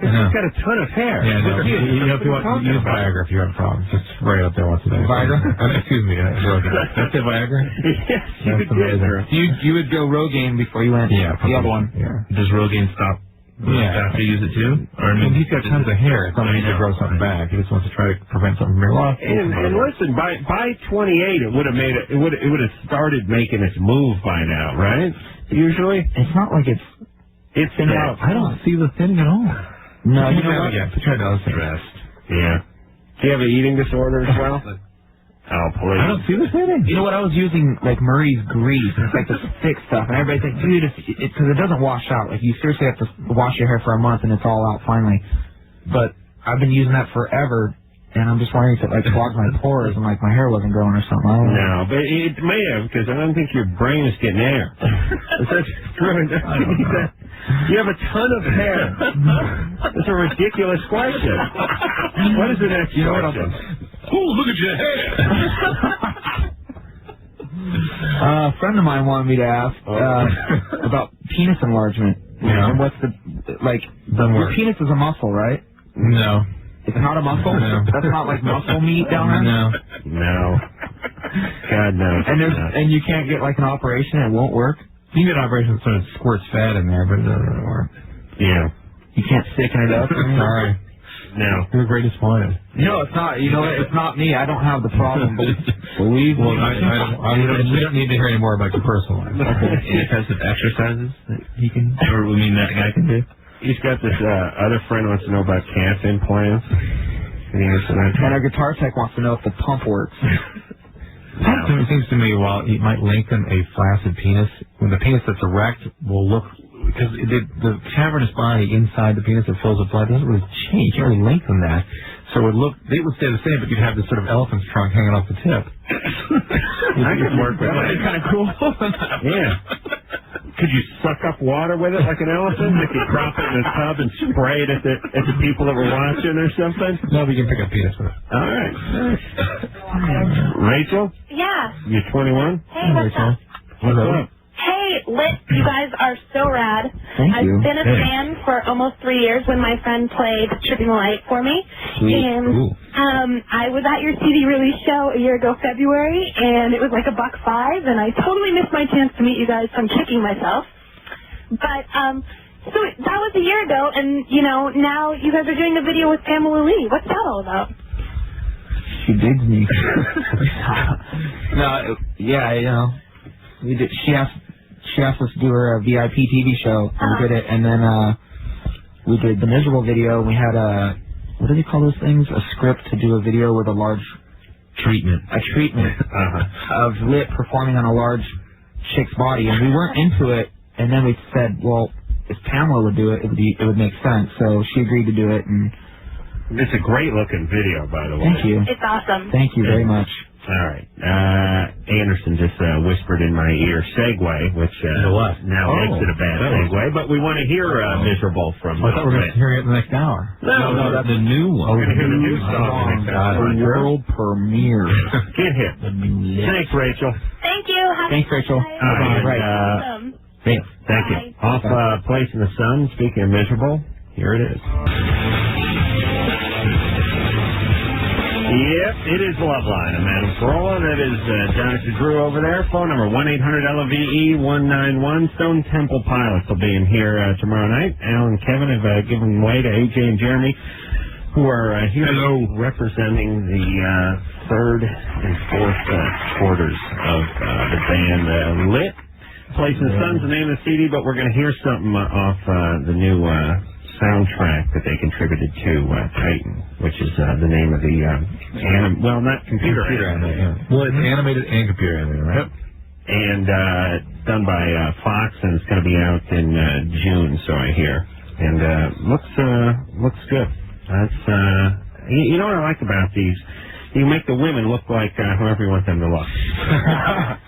He's got a ton of hair. Yeah, no. If you want to use Viagra if you have problems. It's right up there once a day. Viagra? Excuse me, Rogaine. That's it, Viagra? Yes, that's amazing. You would go Rogaine before you went the other one. Yeah. Does Rogaine stop after you use it too? Or he's got tons of hair. It's not easy to grow something back. He just wants to try to prevent something from being lost. And listen, by 28, it would have made it. It would have started making its move by now, right? Usually, it's not like it's thin out. I don't see the thinning at all. No, you know what? Try to stressed. Yeah. Do you have an eating disorder as well? Oh, please. I don't see the thinning. You know what? I was using like Murray's grease. It's like this thick stuff, and everybody's like, dude, because it doesn't wash out. Like you seriously have to wash your hair for a month, and it's all out finally. But I've been using that forever, and I'm just wondering if it like clogs my pores and like my hair wasn't growing or something. I don't know. No, but it may have, because I don't think your brain is getting air. That's true. You have a ton of hair. It's a ridiculous question. What is the next question? Oh, look at your hair. A friend of mine wanted me to ask about penis enlargement. Yeah. And what's the your penis is a muscle, right? No. It's not a muscle? No. That's not like muscle meat down there? No. God, no. And you can't get like an operation, it won't work? You can get an operation that sort of squirts fat in there, but it doesn't really work. Yeah. You can't thicken it up? Sorry. No. You're very disappointed. No, it's not. You know what? It's not me. I don't have the problem. Believe me. Well, we don't need to hear any more about your personal life. Any types of exercises that he can, or we mean that guy can do? He's got this other friend wants to know about calf implants. And our guitar tech wants to know if the pump works. It seems to me while it might lengthen a flaccid penis, when the penis that's erect will look, because the cavernous body inside the penis that fills with blood doesn't really change. You can't really lengthen that. So it would stay the same, but you'd have this sort of elephant's trunk hanging off the tip. I could work with that. That'd be kind of cool. Yeah. Could you suck up water with it like an elephant? If you drop it in a tub and spray it at the people that were watching or something? No, but you can pick up penis with it. All right. Rachel? Yeah. You're 21? Hey, what's up? What's up? Hey, lit. You guys are so rad. Thank you. I've been a fan for almost 3 years when my friend played Tripping the Light for me. Sweet. And I was at your CD release show a year ago, February, and it was like $1.05, and I totally missed my chance to meet you guys, so I'm kicking myself. But, so that was a year ago, and, you know, now you guys are doing a video with Pamela Lee. What's that all about? She digs me. No, yeah, you know, we did. She asked us to do her VIP TV show, and we did it, and then we did the Miserable video. And we had what do they call those things? A script to do a video with a large treatment of Lit performing on a large chick's body, and we weren't into it. And then we said, well, if Pamela would do it, it would make sense. So she agreed to do it, and it's a great-looking video, by the way. Thank you. It's awesome. Thank you very much. All right. Anderson just whispered in my ear, segue, which now makes it a bad segue. But we want to hear Miserable from I thought we were going to hear it in the next hour. No, that's the new one. We're going to hear the new song. The world premiere. Get hit. Thanks, Rachel. Thank you. Thanks, Rachel. Awesome. Thank you. Off Place in the Sun, speaking of Miserable, here it is. Yep, it is Loveline. I'm Adam Carolla. That is Dr. Drew over there. Phone number 1-800-LOVE-191. Stone Temple Pilots will be in here tomorrow night. Al and Kevin have given way to AJ and Jeremy, who are here representing the third and fourth quarters of the band Lit. Place in the Sun's the name of the CD, but we're going to hear something off the new soundtrack that they contributed to, Titan, which is the name of the not computer animated. Well, it's animated and computer animated, right? Yep. And done by Fox, and it's going to be out in June, so I hear. And looks good. That's you know what I like about these? You make the women look like whoever you want them to look.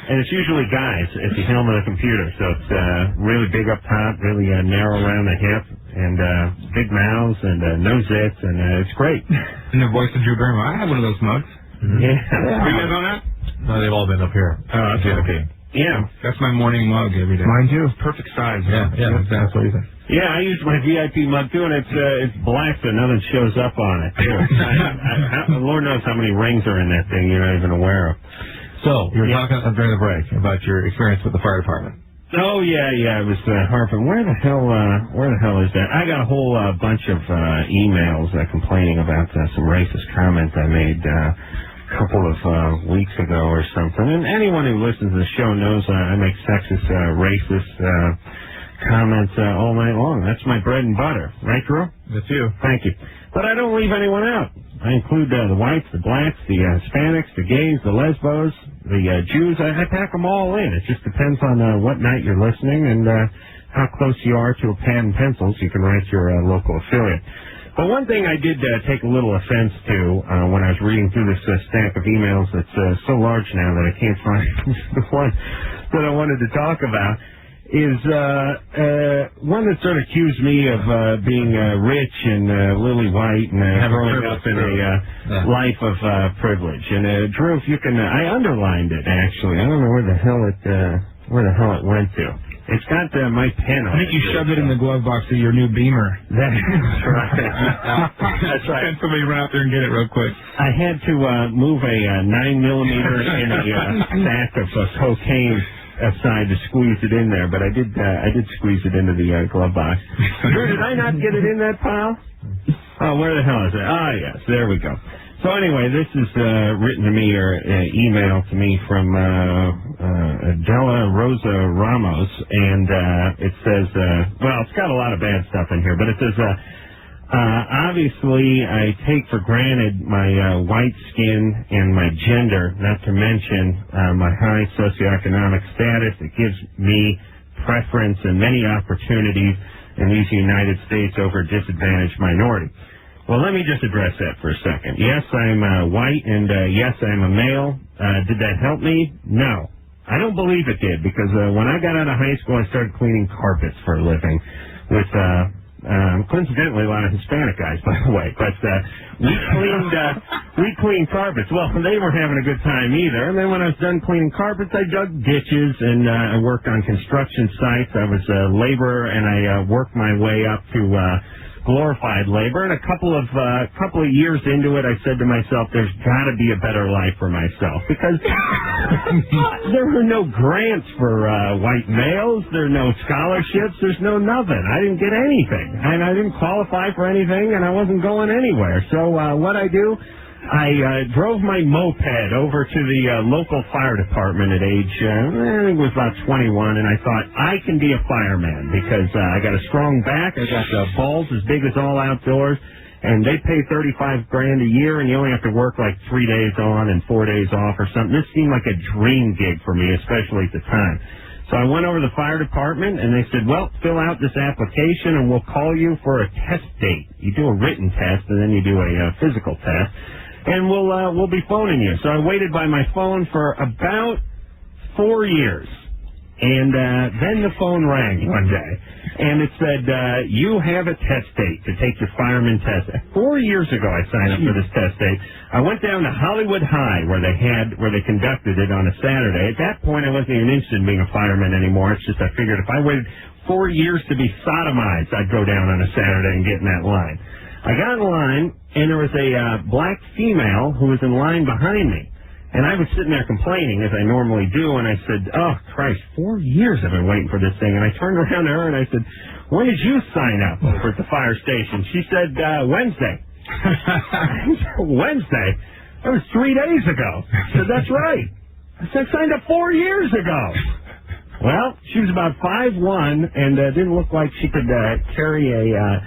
And it's usually guys if you film on a computer. So it's really big up top, really narrow around the hip, and big mouths, and no zits, and it's great. And the voice of Drew Barrymore. I have one of those mugs. Mm-hmm. Yeah. Are you guys on that? No, they've all been up here. Oh, okay. Yeah. That's my morning mug every day. Mine too. Perfect size. Yeah, that's what you think. Yeah, I use my VIP mug too, and it's black, so nothing shows up on it too. Lord knows how many rings are in that thing you're not even aware of. So you were talking during the break about your experience with the fire department. Oh yeah, I was harping. Where the hell is that? I got a whole bunch of emails complaining about some racist comments I made a couple of weeks ago or something. And anyone who listens to the show knows I make sexist, racist comments all night long. That's my bread and butter, right, Drew? That's you. Thank you. But I don't leave anyone out. I include the whites, the blacks, the Hispanics, the gays, the lesbos, the Jews. I pack them all in. It just depends on what night you're listening and how close you are to a pad and pencil so you can write your local affiliate. But one thing I did take a little offense to when I was reading through this stack of emails that's so large now that I can't find the one that I wanted to talk about, is one that sort of accused me of being rich and lily white and growing up in a life of privilege. And Drew, if you can, I underlined it actually. I don't know where the hell it went to. It's got my pen on it. I think you shoved it in the glove box of your new Beamer. That's right. That's right. Can somebody run out there and get it real quick? I had to move a 9mm in a sack of cocaine aside to squeeze it in there, but I did squeeze it into the glove box. Drew, did I not get it in that pile? Oh, where the hell is it? Ah, yes, there we go. So anyway, this is written to me or emailed to me from Della Rosa Ramos, and it says, it's got a lot of bad stuff in here, but it says, obviously, I take for granted my white skin and my gender, not to mention my high socioeconomic status. It gives me preference and many opportunities in these United States over disadvantaged minorities. Well, let me just address that for a second. Yes, I'm white, and yes, I'm a male. Did that help me? No. I don't believe it did, because when I got out of high school, I started cleaning carpets for a living with Coincidentally, a lot of Hispanic guys, by the way. But we cleaned carpets. Well, they weren't having a good time either. And then when I was done cleaning carpets, I dug ditches and I worked on construction sites. I was a laborer, and I worked my way up to glorified labor. And a couple of years into it, I said to myself, there's got to be a better life for myself, because there were no grants for white males. There are no scholarships. There's no nothing. I didn't get anything, and I didn't qualify for anything, and I wasn't going anywhere. So what I do, I drove my moped over to the local fire department at age, I think it was about 21, and I thought, I can be a fireman because I got a strong back, I got balls as big as all outdoors, and they pay $35,000 a year, and you only have to work like 3 days on and 4 days off or something. This seemed like a dream gig for me, especially at the time. So I went over to the fire department, and they said, well, fill out this application, and we'll call you for a test date. You do a written test, and then you do a physical test. And we'll be phoning you. So I waited by my phone for about 4 years. And then the phone rang one day. And it said, you have a test date to take your fireman test. 4 years ago I signed up for this test date. I went down to Hollywood High where they conducted it on a Saturday. At that point I wasn't even interested in being a fireman anymore. It's just I figured if I waited 4 years to be sodomized, I'd go down on a Saturday and get in that line. I got in line, and there was a black female who was in line behind me. And I was sitting there complaining, as I normally do, and I said, oh, Christ, 4 years I've been waiting for this thing. And I turned around to her, and I said, when did you sign up over at the fire station? She said, Wednesday. Wednesday? That was 3 days ago. I said, that's right. I said, I signed up 4 years ago. Well, she was about 5'1", and didn't look like she could carry a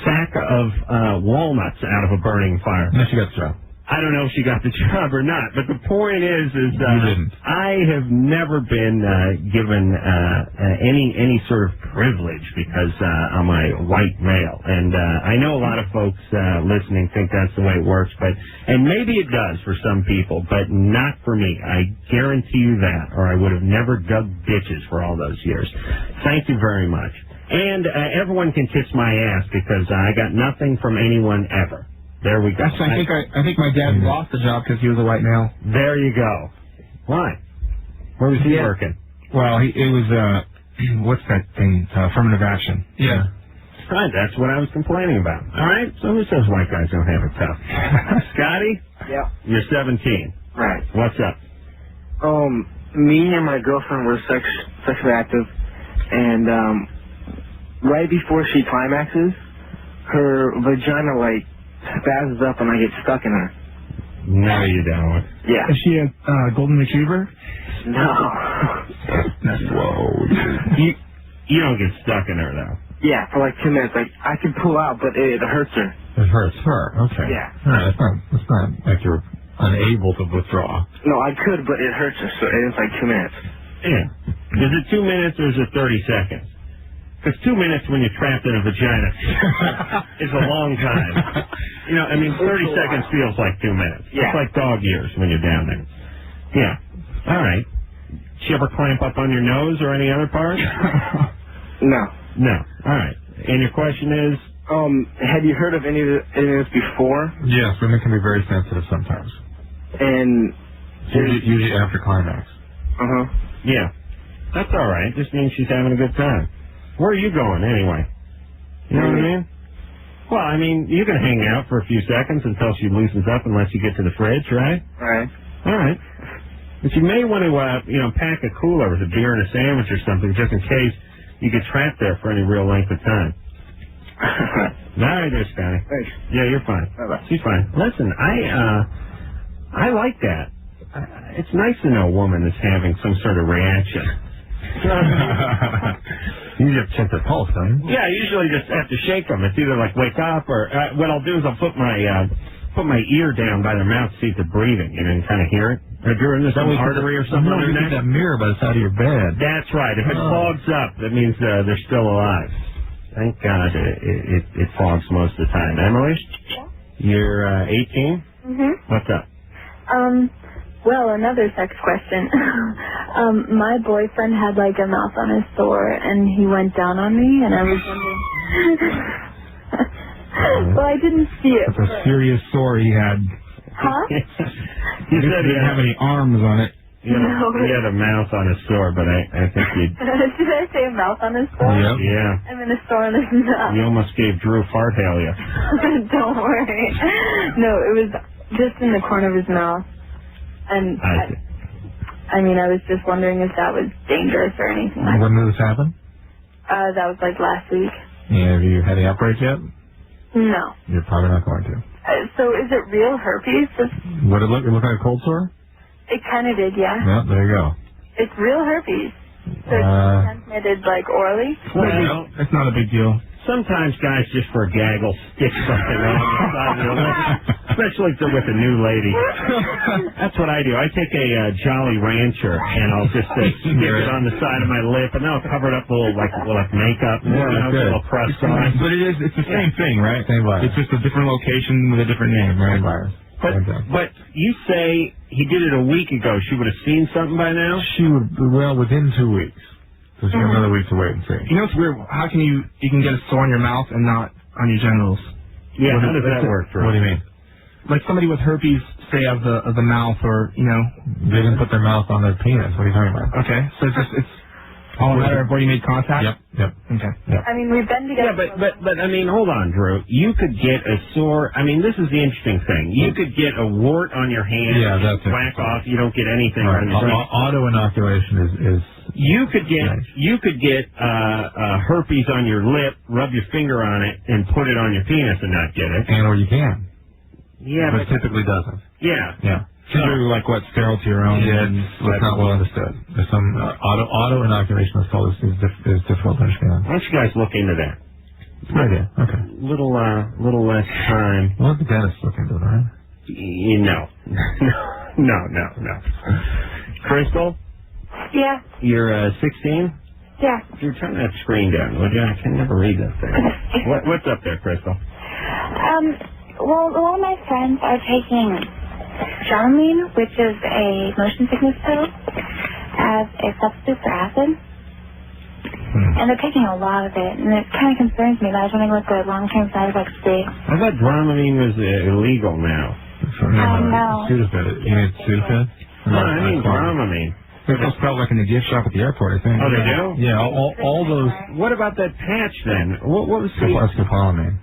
sack of walnuts out of a burning fire. No, she got the job. I don't know if she got the job or not, but the point is I have never been given any sort of privilege because I'm a white male, and I know a lot of folks listening think that's the way it works, and maybe it does for some people, but not for me. I guarantee you that, or I would have never dug ditches for all those years. Thank you very much. And everyone can kiss my ass because I got nothing from anyone ever. There we go. Actually, I think my dad lost the job because he was a white male. There you go. Why? Where was he working? Well, it was, what's that thing? Affirmative action. Yeah. Right, that's what I was complaining about. All right, so who says white guys don't have it tough? Scotty? Yeah. You're 17. Right. What's up? Me and my girlfriend were sexually active, and right before she climaxes, her vagina, like, spazzes up and I get stuck in her. No, you don't. Yeah. Is she a golden retriever? No. Whoa. You don't get stuck in her, though. Yeah, for like 2 minutes. Like, I can pull out, but it hurts her. It hurts her. Okay. Yeah. No, it's not like you're unable to withdraw. No, I could, but it hurts her, so it's like 2 minutes. Yeah. Is it 2 minutes or is it 30 seconds? Because 2 minutes when you're trapped in a vagina is a long time. You know, I mean, 30 seconds feels like 2 minutes. Yeah. It's like dog years when you're down there. Yeah. All right. Did she ever clamp up on your nose or any other part? No. No. All right. And your question is? Have you heard of any of this before? Yes, women can be very sensitive sometimes. And usually after climax. Uh-huh. Yeah. That's all right. Just means she's having a good time. Where are you going, anyway? You know what I mean? Well, I mean, you can hang out for a few seconds until she loosens up unless you get to the fridge, right? Right. All right. But you may want to, pack a cooler with a beer and a sandwich or something just in case you get trapped there for any real length of time. All right there, Scotty. Thanks. Yeah, you're fine. Bye-bye. She's fine. Listen, I like that. It's nice to know a woman is having some sort of reaction. You have to check their pulse, don't you? Yeah, I usually just have to shake them. It's either like wake up or what I'll do is I'll put my ear down by their mouth to see if they're breathing and kind of hear it. Or during this artery or something. No, you get that mirror by the side of your bed. That's right. If it fogs up, that means they're still alive. Thank God it fogs most of the time. Emily? Yeah. You're 18? Mm-hmm. What's up? Well, another sex question. My boyfriend had like a mouth on his sore, and he went down on me, and I was wondering. Well, I didn't see it. That's a serious sore he had. Huh? He said he didn't have any arms on it. You know, he had a mouth on his sore, but I think he... Did I say a mouth on his sore? Yep. Yeah. I'm in a sore on his mouth. You almost gave Drew farthalia. Don't worry. No, it was just in the corner of his mouth. And I mean, I was just wondering if that was dangerous or anything like that. When did this happen? That was like last week. Yeah, have you had the outbreak yet? No. You're probably not going to. So is it real herpes? Would it look like a cold sore? It kind of did, yeah. Yeah, there you go. It's real herpes. So it's transmitted like orally? Well, It's not a big deal. sometimes guys just for a gaggle stick something on the side of their lip, especially if they're with a new lady. That's what I do. I take a Jolly Rancher and I'll just stick it on the side of my lip, and then I'll cover it up with like makeup, and a little crust on it. But it's the same thing, right? Same virus. It's just a different location with a different name, right? Same virus. But you say he did it a week ago. She would have seen something by now? She would, well, within 2 weeks. So she got another week to wait and see. You know what's weird? How can you can get a sore on your mouth and not on your genitals? Yeah, how does that work, Drew? What do you mean? Like somebody with herpes, say of the mouth, or they didn't put their mouth on their penis. What are you talking about? Okay, so it's all a matter of where you made contact. Yep. Okay. Yep. I mean, we've been together. Yeah, but I mean, hold on, Drew. You could get a sore. I mean, this is the interesting thing. You could get a wart on your hand. Yeah, that's it. Whack off. You don't get anything. Right. On your Auto inoculation is. You could get herpes on your lip, rub your finger on it, and put it on your penis and not get it. And or you can. Yeah, but it typically doesn't. Yeah. Yeah. So do like what, sterile to your own? Yeah, it's not well understood. There's some auto inoculation is difficult to understand. Why don't you guys look into that? Good idea. Okay. Little less time. Well, the dentist look into it, right? No. Crystal? Yeah. You're 16? Yeah. You're turning that screen down, would you? I can never read that thing. What's up there, Crystal? Well, a lot of my friends are taking Dramamine, which is a motion sickness pill, as a substitute for acid. And they're taking a lot of it, and it kind of concerns me. I was wondering what the long-term side effects be. I thought Dramamine was illegal now. No. Sudafed. You mean Sudafed? No, I mean Dramamine. They're spelled like in the gift shop at the airport, I think. Oh, they do? Yeah, all those. What about that patch then? What was Scopolamine.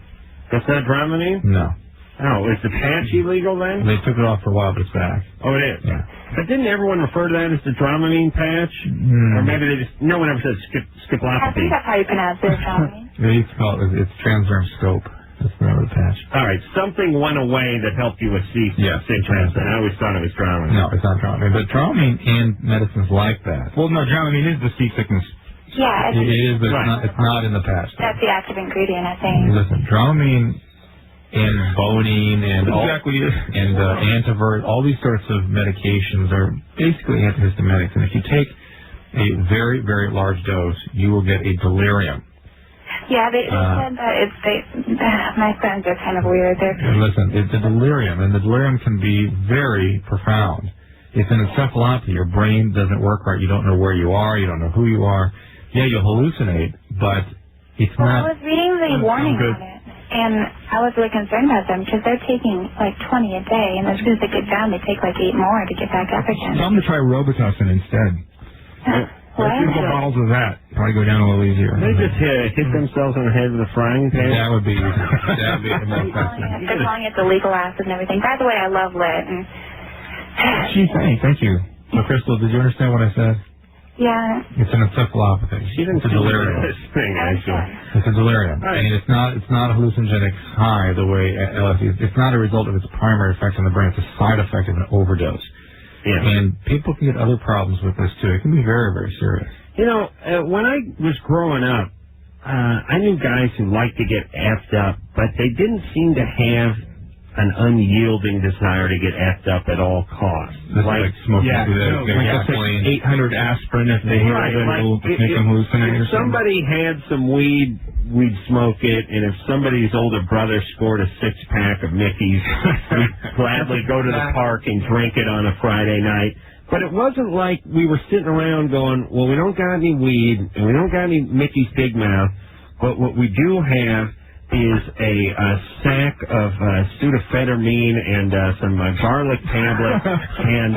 That's not Dramamine? No. Oh, is the patch illegal then? They took it off for a while, but it's back. Oh, it is? Yeah. But didn't everyone refer to that as the Dramamine patch? Or maybe they just, no one ever said I skipolopathy. think that's how you pronounce it, Dramamine. They used to call it, it's transderm scope. That's the name of the patch. All right, something went away that helped you with sickness, and I always thought it was Dramamine. No, it's not Dramamine. But Dramamine and medicines like that. Well, no, Dramamine is the seasickness. Yeah. It is, but it's not in the patch. That's the active ingredient, I think. Listen, Dramamine and Bonine and Antivert, all these sorts of medications are basically antihistaminics. And if you take a very, very large dose, you will get a delirium. Yeah, they said that my friends are kind of weird. Listen, it's a delirium, and the delirium can be very profound. It's an encephalopathy. Your brain doesn't work right. You don't know where you are. You don't know who you are. Yeah, you'll hallucinate, but it's not. I was reading the warning on it, and I was really concerned about them because they're taking like 20 a day, and as soon as they get down, they take like 8 more to get back up again. Tell them to try Robitussin instead. What? 2 bottles of that. Probably go down a little easier. They just hit themselves on the head with a frying pan. That would be easy. That would be more effective. They're calling it the legal acid and everything. By the way, I love lit. And Thank you. So, Crystal, did you understand what I said? yeah. It's an encephalopathy. It's a delirium. This thing, actually. It's a delirium. Right. And it's not a hallucinogenic high the way LSD is. It's not a result of its primary effect on the brain. It's a side effect of an overdose. Yeah. And people can get other problems with this, too. It can be very, very serious. You know, when I was growing up, I knew guys who liked to get effed up, but they didn't seem to have an unyielding desire to get effed up at all costs. Like smoking gasoline. 800 aspirin if they hear it will make them hallucinate. If somebody had some weed, we'd smoke it, and if somebody's older brother scored a 6-pack of Mickey's, we'd gladly go to the park and drink it on a Friday night. But it wasn't like we were sitting around going, well, we don't got any weed, and we don't got any Mickey's Big Mouth. what we do have is a sack of pseudoephedrine and some garlic tablets and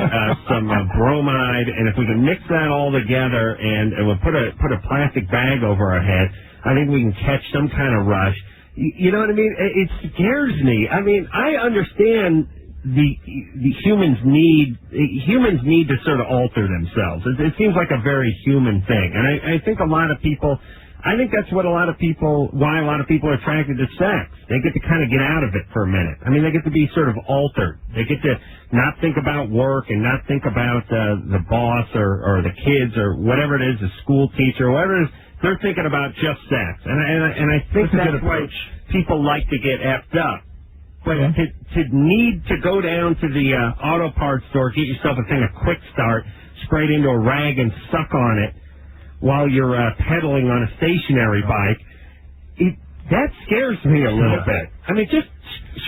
some bromide, and if we can mix that all together and we'll put a plastic bag over our head, I think we can catch some kind of rush. You know what I mean? It scares me. I mean, I understand the humans need to sort of alter themselves. It seems like a very human thing, and I think a lot of people. I think that's what why a lot of people are attracted to sex. They get to kind of get out of it for a minute. I mean, they get to be sort of altered. They get to not think about work and not think about the boss or the kids or whatever it is, the school teacher, whatever it is. They're thinking about just sex. And I think that's why people like to get effed up. But to need to go down to the auto parts store, get yourself a thing of Quick Start, spray it into a rag and suck on it, while you're pedaling on a stationary bike, that scares me a little bit. I mean, just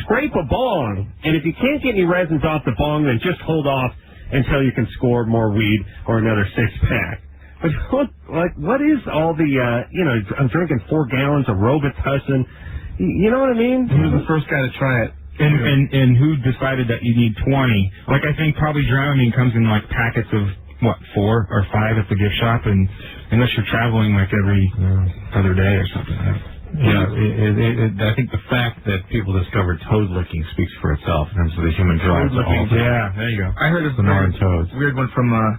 scrape a bong, and if you can't get any resins off the bong, then just hold off until you can score more weed or another six-pack. But what is all the, I'm drinking 4 gallons of Robitussin. You know what I mean? Who's the first guy to try it? And who decided that you need 20? Like, I think probably Dramamine comes in, like, packets of, 4 or 5 at the gift shop, and unless you're traveling, like, every other day or something. I think the fact that people discovered toad licking speaks for itself in terms of the human drive. Yeah, there you go. I heard the toads. Weird one from, I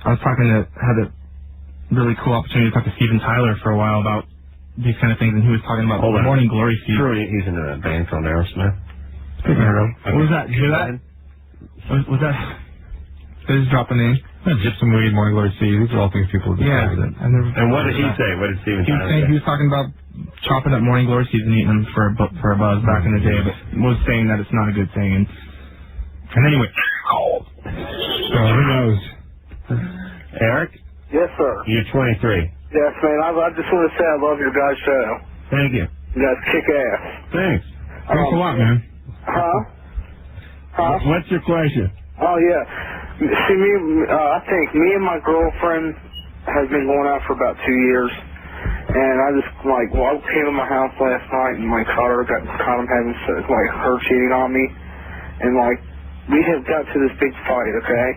was had a really cool opportunity to talk to Steven Tyler for a while about these kind of things, and he was talking about morning glory feed. Sure, he's in a band called Aerosmith. What was that? Did you hear that? Was that? They just dropped a name. Gypsum weed, morning glory seed. These are all things people do. Yeah. And what did he say? What did Steven Tyler say? He was talking about chopping up morning glory seeds and eating them for a buzz back in the day, but was saying that it's not a good thing. And anyway, so who knows? Eric? Yes, sir. You're 23. Yes, man. I just want to say I love your guys' show. Thank you. You guys kick ass. Thanks. Thanks a lot, man. What's your question? Oh, yeah. See, I think me and my girlfriend has been going out for about 2 years, and I just, I came to my house last night, and my daughter got caught him having, her cheating on me, and, we have got to this big fight, okay?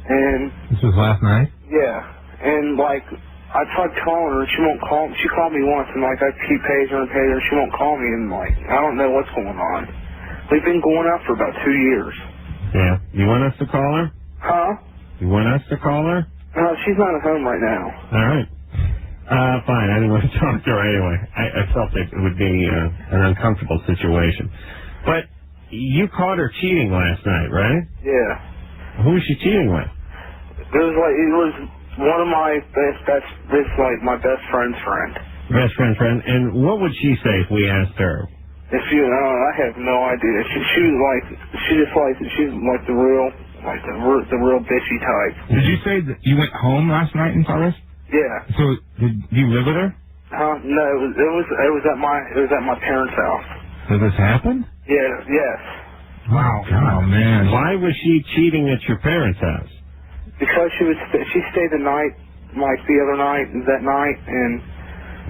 And... This was last night? Yeah. And, I tried calling her, and she won't call me. She called me once, and, I keep paging her, and she won't call me, and, I don't know what's going on. We've been going out for about 2 years. Yeah. You want us to call her? Huh? You want us to call her? She's not at home right now. All right. Fine. I didn't want to talk to her anyway. I felt it would be an uncomfortable situation. But you caught her cheating last night, right? Yeah. Who was she cheating with? It was one of my my best friend's friend. Best friend. And what would she say if we asked her? If you, I have no idea. She's the real bitchy type. Did you say that you went home last night and saw this? Yeah. So did you live with her? No, it was at my parents' house. Did this happen? Yeah. Yes. Wow. Oh man. Why was she cheating at your parents' house? Because she stayed the night, that night, and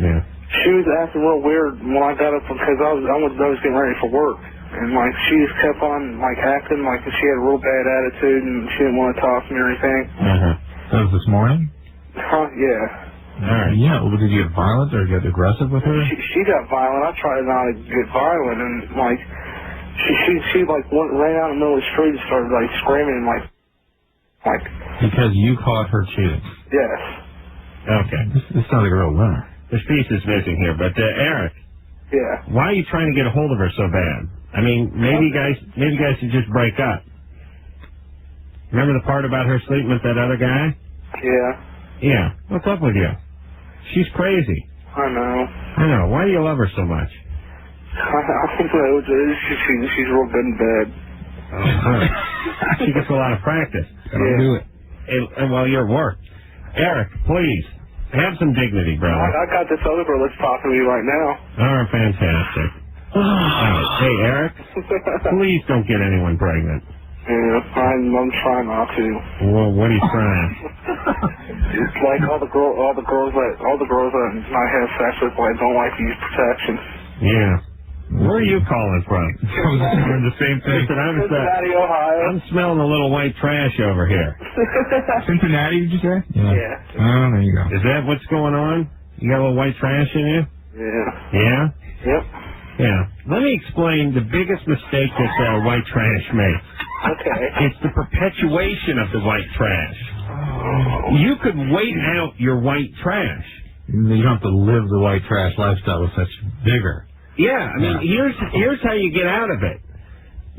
yeah. She was acting real weird when I got up because I was getting ready for work, and she just kept on acting like she had a real bad attitude and she didn't want to talk to me or anything. That was this morning? Yeah. All right. Yeah. Well, did you get violent or get aggressive with her? She got violent. I tried not to get violent, and she ran out in the middle of the street and started screaming and Because you caught her cheating. Yes. Okay. This sounds like a real winner. This piece is missing here, but Eric. Yeah. Why are you trying to get a hold of her so bad? I mean, maybe you guys should just break up. Remember the part about her sleeping with that other guy? Yeah. Yeah. What's up with you? She's crazy. I know. Why do you love her so much? I don't know. She's real good in bed. She gets a lot of practice. Yeah. Do it. While you're at work. Eric, please. Have some dignity, brother. I got this other girl that's talking to me right now. All right, fantastic. Hey, Eric, please don't get anyone pregnant. Yeah, I'm trying not to. Well, what are you trying? It's like all the girls that I have sex with don't like to use protection. Yeah. Where are you calling from? We're the same thing. Listen, Cincinnati, Ohio. I'm smelling a little white trash over here. Cincinnati, did you say? Yeah. Oh, there you go. Is that what's going on? You got a little white trash in you? Yeah. Yeah? Yep. Yeah. Let me explain the biggest mistake that white trash makes. Okay. It's the perpetuation of the white trash. You could wait out your white trash. You don't have to live the white trash lifestyle with such vigor. Yeah, I mean, here's how you get out of it.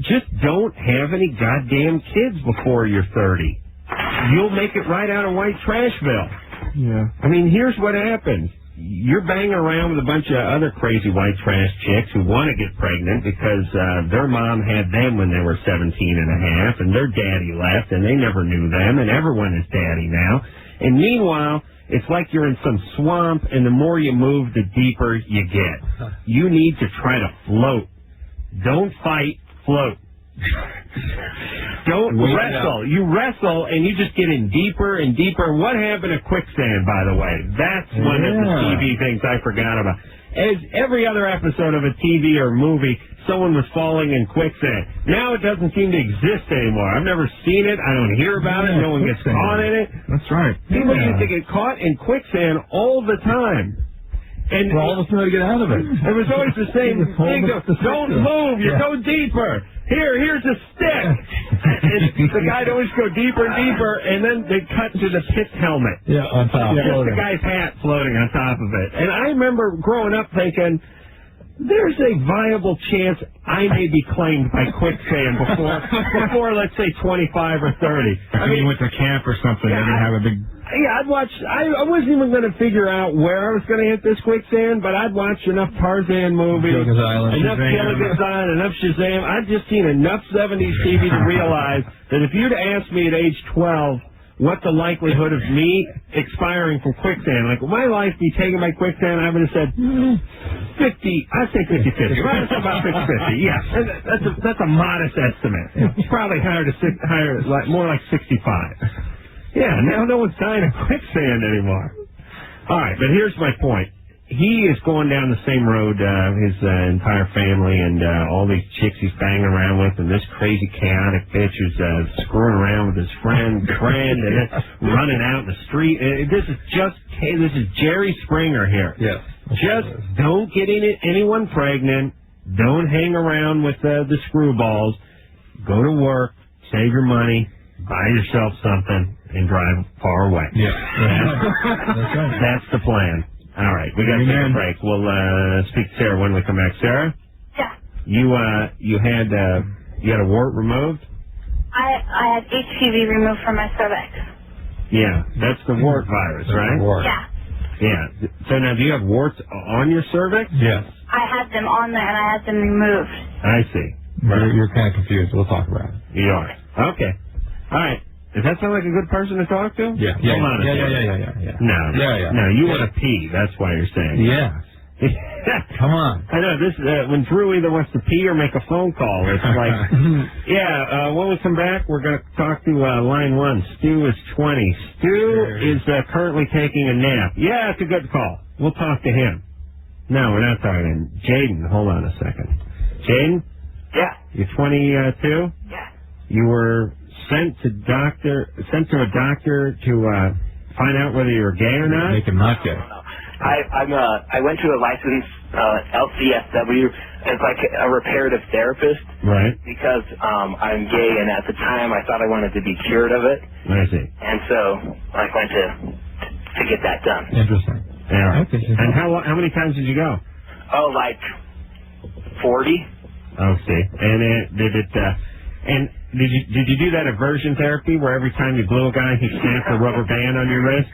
Just don't have any goddamn kids before you're 30. You'll make it right out of white trashville. Yeah. I mean, here's what happens. You're banging around with a bunch of other crazy white trash chicks who want to get pregnant because their mom had them when they were 17 and a half, and their daddy left, and they never knew them, and everyone is daddy now. And meanwhile, it's like you're in some swamp, and the more you move, the deeper you get. You need to try to float. Don't fight, float. Don't wrestle. You wrestle, and you just get in deeper and deeper. What happened to quicksand, by the way? That's one of the TV things I forgot about. As every other episode of a TV or movie, someone was falling in quicksand. Now it doesn't seem to exist anymore. I've never seen it. I don't hear about it. No one gets caught in it. That's right. People used to get caught in quicksand all the time. And all of us know to get out of it. It was always the same thing. Don't move. You go deeper. Here's a stick. And the guy'd always go deeper and deeper, and then they'd cut to the pit helmet. Yeah, on top. Just the guy's hat floating on top of it. And I remember growing up thinking, there's a viable chance I may be claimed by quicksand before let's say 25 or 30. I mean, you went to camp or something. Yeah, They didn't have a big... Yeah, I wasn't even going to figure out where I was going to hit this quicksand, but I'd watched enough Tarzan movies, Gilligan's Island, enough Gilligan's Island, enough Shazam. I'd just seen enough 70s TV to realize that if you'd asked me at age 12 what the likelihood of me expiring from quicksand, like, will my life be taken by quicksand, I would have said 50, I'd say 50-50. Right, it's about 50-50, yeah. That's a modest estimate. It's probably more like 65. Yeah, now no one's dying of quicksand anymore. All right, but here's my point. He is going down the same road, his entire family and all these chicks he's banging around with, and this crazy chaotic bitch who's screwing around with his friend, and then running out in the street. This is Jerry Springer here. Yeah. Just don't get anyone pregnant. Don't hang around with the screwballs. Go to work, save your money, buy yourself something, and drive far away. Yeah. That's the plan. All right, we got to take a break. We'll speak to Sarah when we come back. Sarah? Yeah. You had a wart removed? I had HPV removed from my cervix. Yeah, that's the wart virus, right? Wart. Yeah. Yeah. So now, do you have warts on your cervix? Yes. I had them on there and I had them removed. I see. You're kind of confused. We'll talk about it. You are. Okay. All right. Does that sound like a good person to talk to? Yeah. Hold on a second. Yeah. No, you want to pee. That's why you're saying. Yeah. Come on. I know this. When Drew either wants to pee or make a phone call, it's like, when we come back, we're going to talk to line 1. Stu is 20. Stu is currently taking a nap. Yeah, it's a good call. We'll talk to him. No, we're not talking to him. Jaden, hold on a second. Jaden? Yeah. You're 22? Yeah. You were sent to a doctor to find out whether you're gay or not? Make him not gay. I went to a licensed LCSW as like a reparative therapist. Right. Because I'm gay, and at the time I thought I wanted to be cured of it. I see. And so I went to get that done. Interesting. Yeah. Okay. And how many times did you go? Oh, like 40. Oh, see. And did you do that aversion therapy where every time you blew a guy, he snapped a rubber band on your wrist?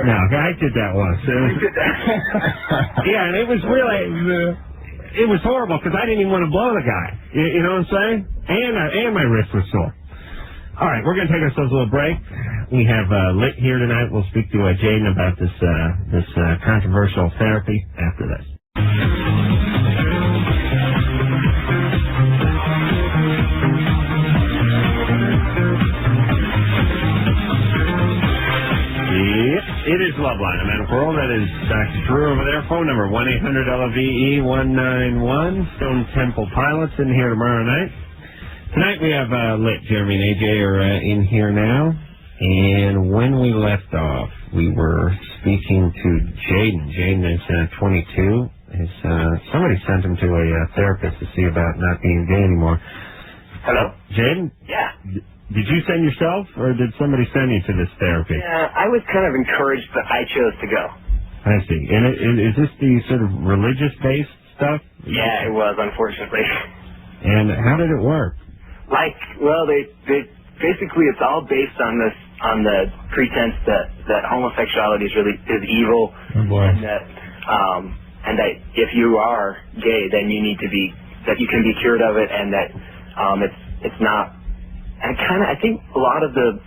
No, I did that once. Yeah, and it was it was horrible because I didn't even want to blow the guy. You know what I'm saying? And my wrist was sore. All right, we're going to take ourselves a little break. We have Lit here tonight. We'll speak to Jaden about this controversial therapy after this. Loveline. I'm Adam Carolla. That is Dr. Drew over there. Phone number 1-800-LOVE-191. Stone Temple Pilots in here tomorrow night. Tonight we have Lit. Jeremy and AJ are in here now. And when we left off, we were speaking to Jaden. Jaden is 22. Somebody sent him to a therapist to see about not being gay anymore. Hello? Jaden? Yeah. Did you send yourself, or did somebody send you to this therapy? Yeah, I was kind of encouraged, but I chose to go. I see. And is this the sort of religious-based stuff? Yeah, it was, unfortunately. And how did it work? They basically, it's all based on the pretense that homosexuality is evil. Oh boy. And that if you are gay, then you need to be, that you can be cured of it, and that it's not. And I think a lot of the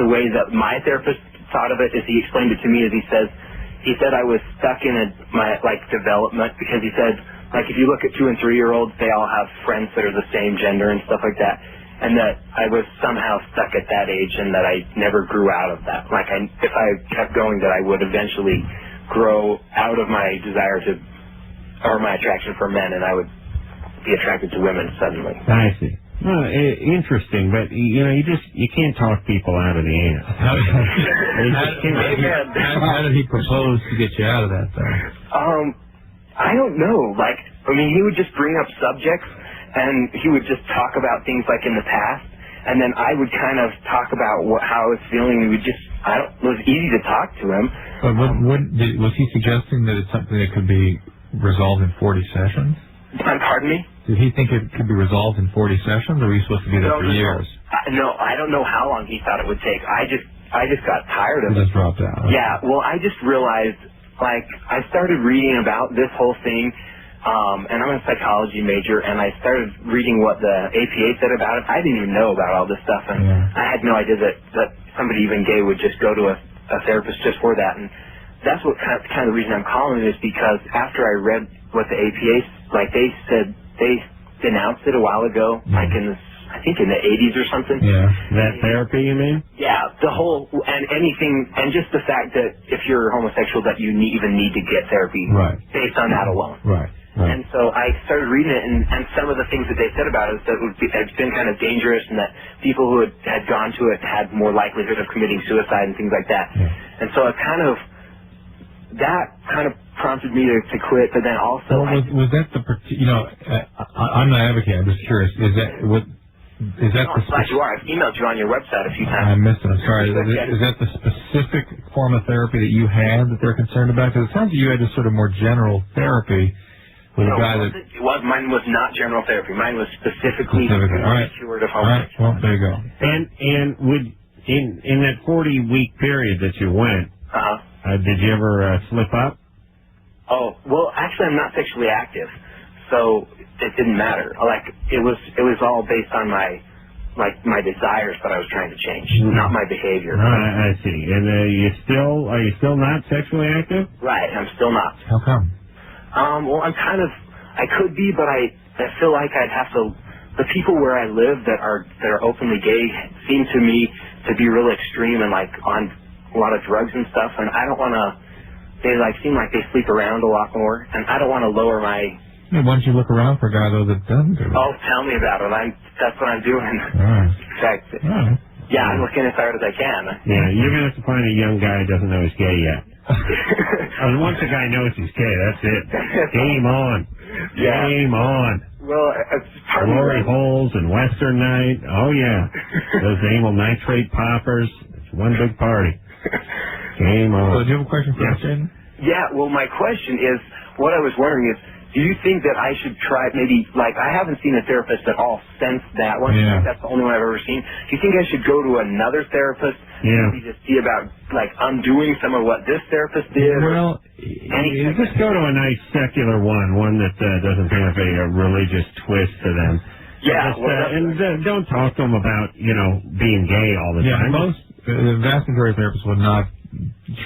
way that my therapist thought of it is he explained it to me as he said I was stuck in my development, because he said, like, if you look at 2- and 3-year-olds, they all have friends that are the same gender and stuff like that, and that I was somehow stuck at that age and that I never grew out of that. Like, if I kept going, that I would eventually grow out of my desire or my attraction for men, and I would be attracted to women suddenly. I see. Well, interesting, but you can't talk people out of the anus. How did he propose to get you out of that thing? I don't know. He would just bring up subjects, and he would just talk about things like in the past, and then I would kind of talk about how I was feeling. It was easy to talk to him. But was he suggesting that it's something that could be resolved in 40 sessions? Pardon me? Did he think it could be resolved in 40 sessions, or were you supposed to be there for years? No, I don't know how long he thought it would take. I just got tired of it. Just dropped out. Okay. Yeah, well, I just realized, I started reading about this whole thing, and I'm a psychology major, and I started reading what the APA said about it. I didn't even know about all this stuff, and I had no idea that somebody even gay would just go to a therapist just for that. And that's what kind of the reason I'm calling is because after I read what the APA, they said they denounced it a while ago, I think in the 80s or something. Yeah. That therapy, you mean? Yeah, the whole, and anything, and just the fact that if you're homosexual that you even need to get therapy based on that alone. Right. And so I started reading it, and some of the things that they said about it is that it's been kind of dangerous, and that people who had gone to it had more likelihood of committing suicide and things like that. Yeah. And so that kind of prompted me to quit, but then also... Well, was that I'm not advocating, I'm just curious, is that I'm glad you are. I've emailed you on your website a few times. I missed it, I'm sorry. Is that the specific form of therapy that you had that they're concerned about? Because it sounds like you had this sort of more general therapy with a guy that... Mine was not general therapy. Mine was specifically all right. cured of homosexuality. Well, there you go. And in that 40-week period that you went, did you ever slip up? Oh, well, actually, I'm not sexually active, so it didn't matter. It was all based on my desires that I was trying to change, not my behavior. I see. And are you still not sexually active? Right, I'm still not. How come? Well, I could be, but I feel like I'd have to. The people where I live that are openly gay seem to me to be real extreme and on a lot of drugs and stuff, and I don't want to. They seem like they sleep around a lot more, and I don't want to lower my... Yeah, why don't you look around for a guy, though, that doesn't do it? Oh, tell me about it. That's what I'm doing. All right. In fact, yeah, I'm looking as hard as I can. Yeah, you're going to have to find a young guy who doesn't know he's gay yet. And once a guy knows he's gay, that's it. Game on. Yeah. Game on. Well, Glory holes and Western night. Oh, yeah. Those anal nitrate poppers. It's one big party. Game on. So, do you have a question for us, Jaden? Yeah, well, my question is, what I was wondering is, do you think that I should try maybe, I haven't seen a therapist at all since that one. Yeah. That's the only one I've ever seen. Do you think I should go to another therapist maybe to see about, undoing some of what this therapist did? Well, you just go to a nice secular one that doesn't have a religious twist to them. Yeah. Don't talk to them about, being gay all the time. The vast majority of therapists would not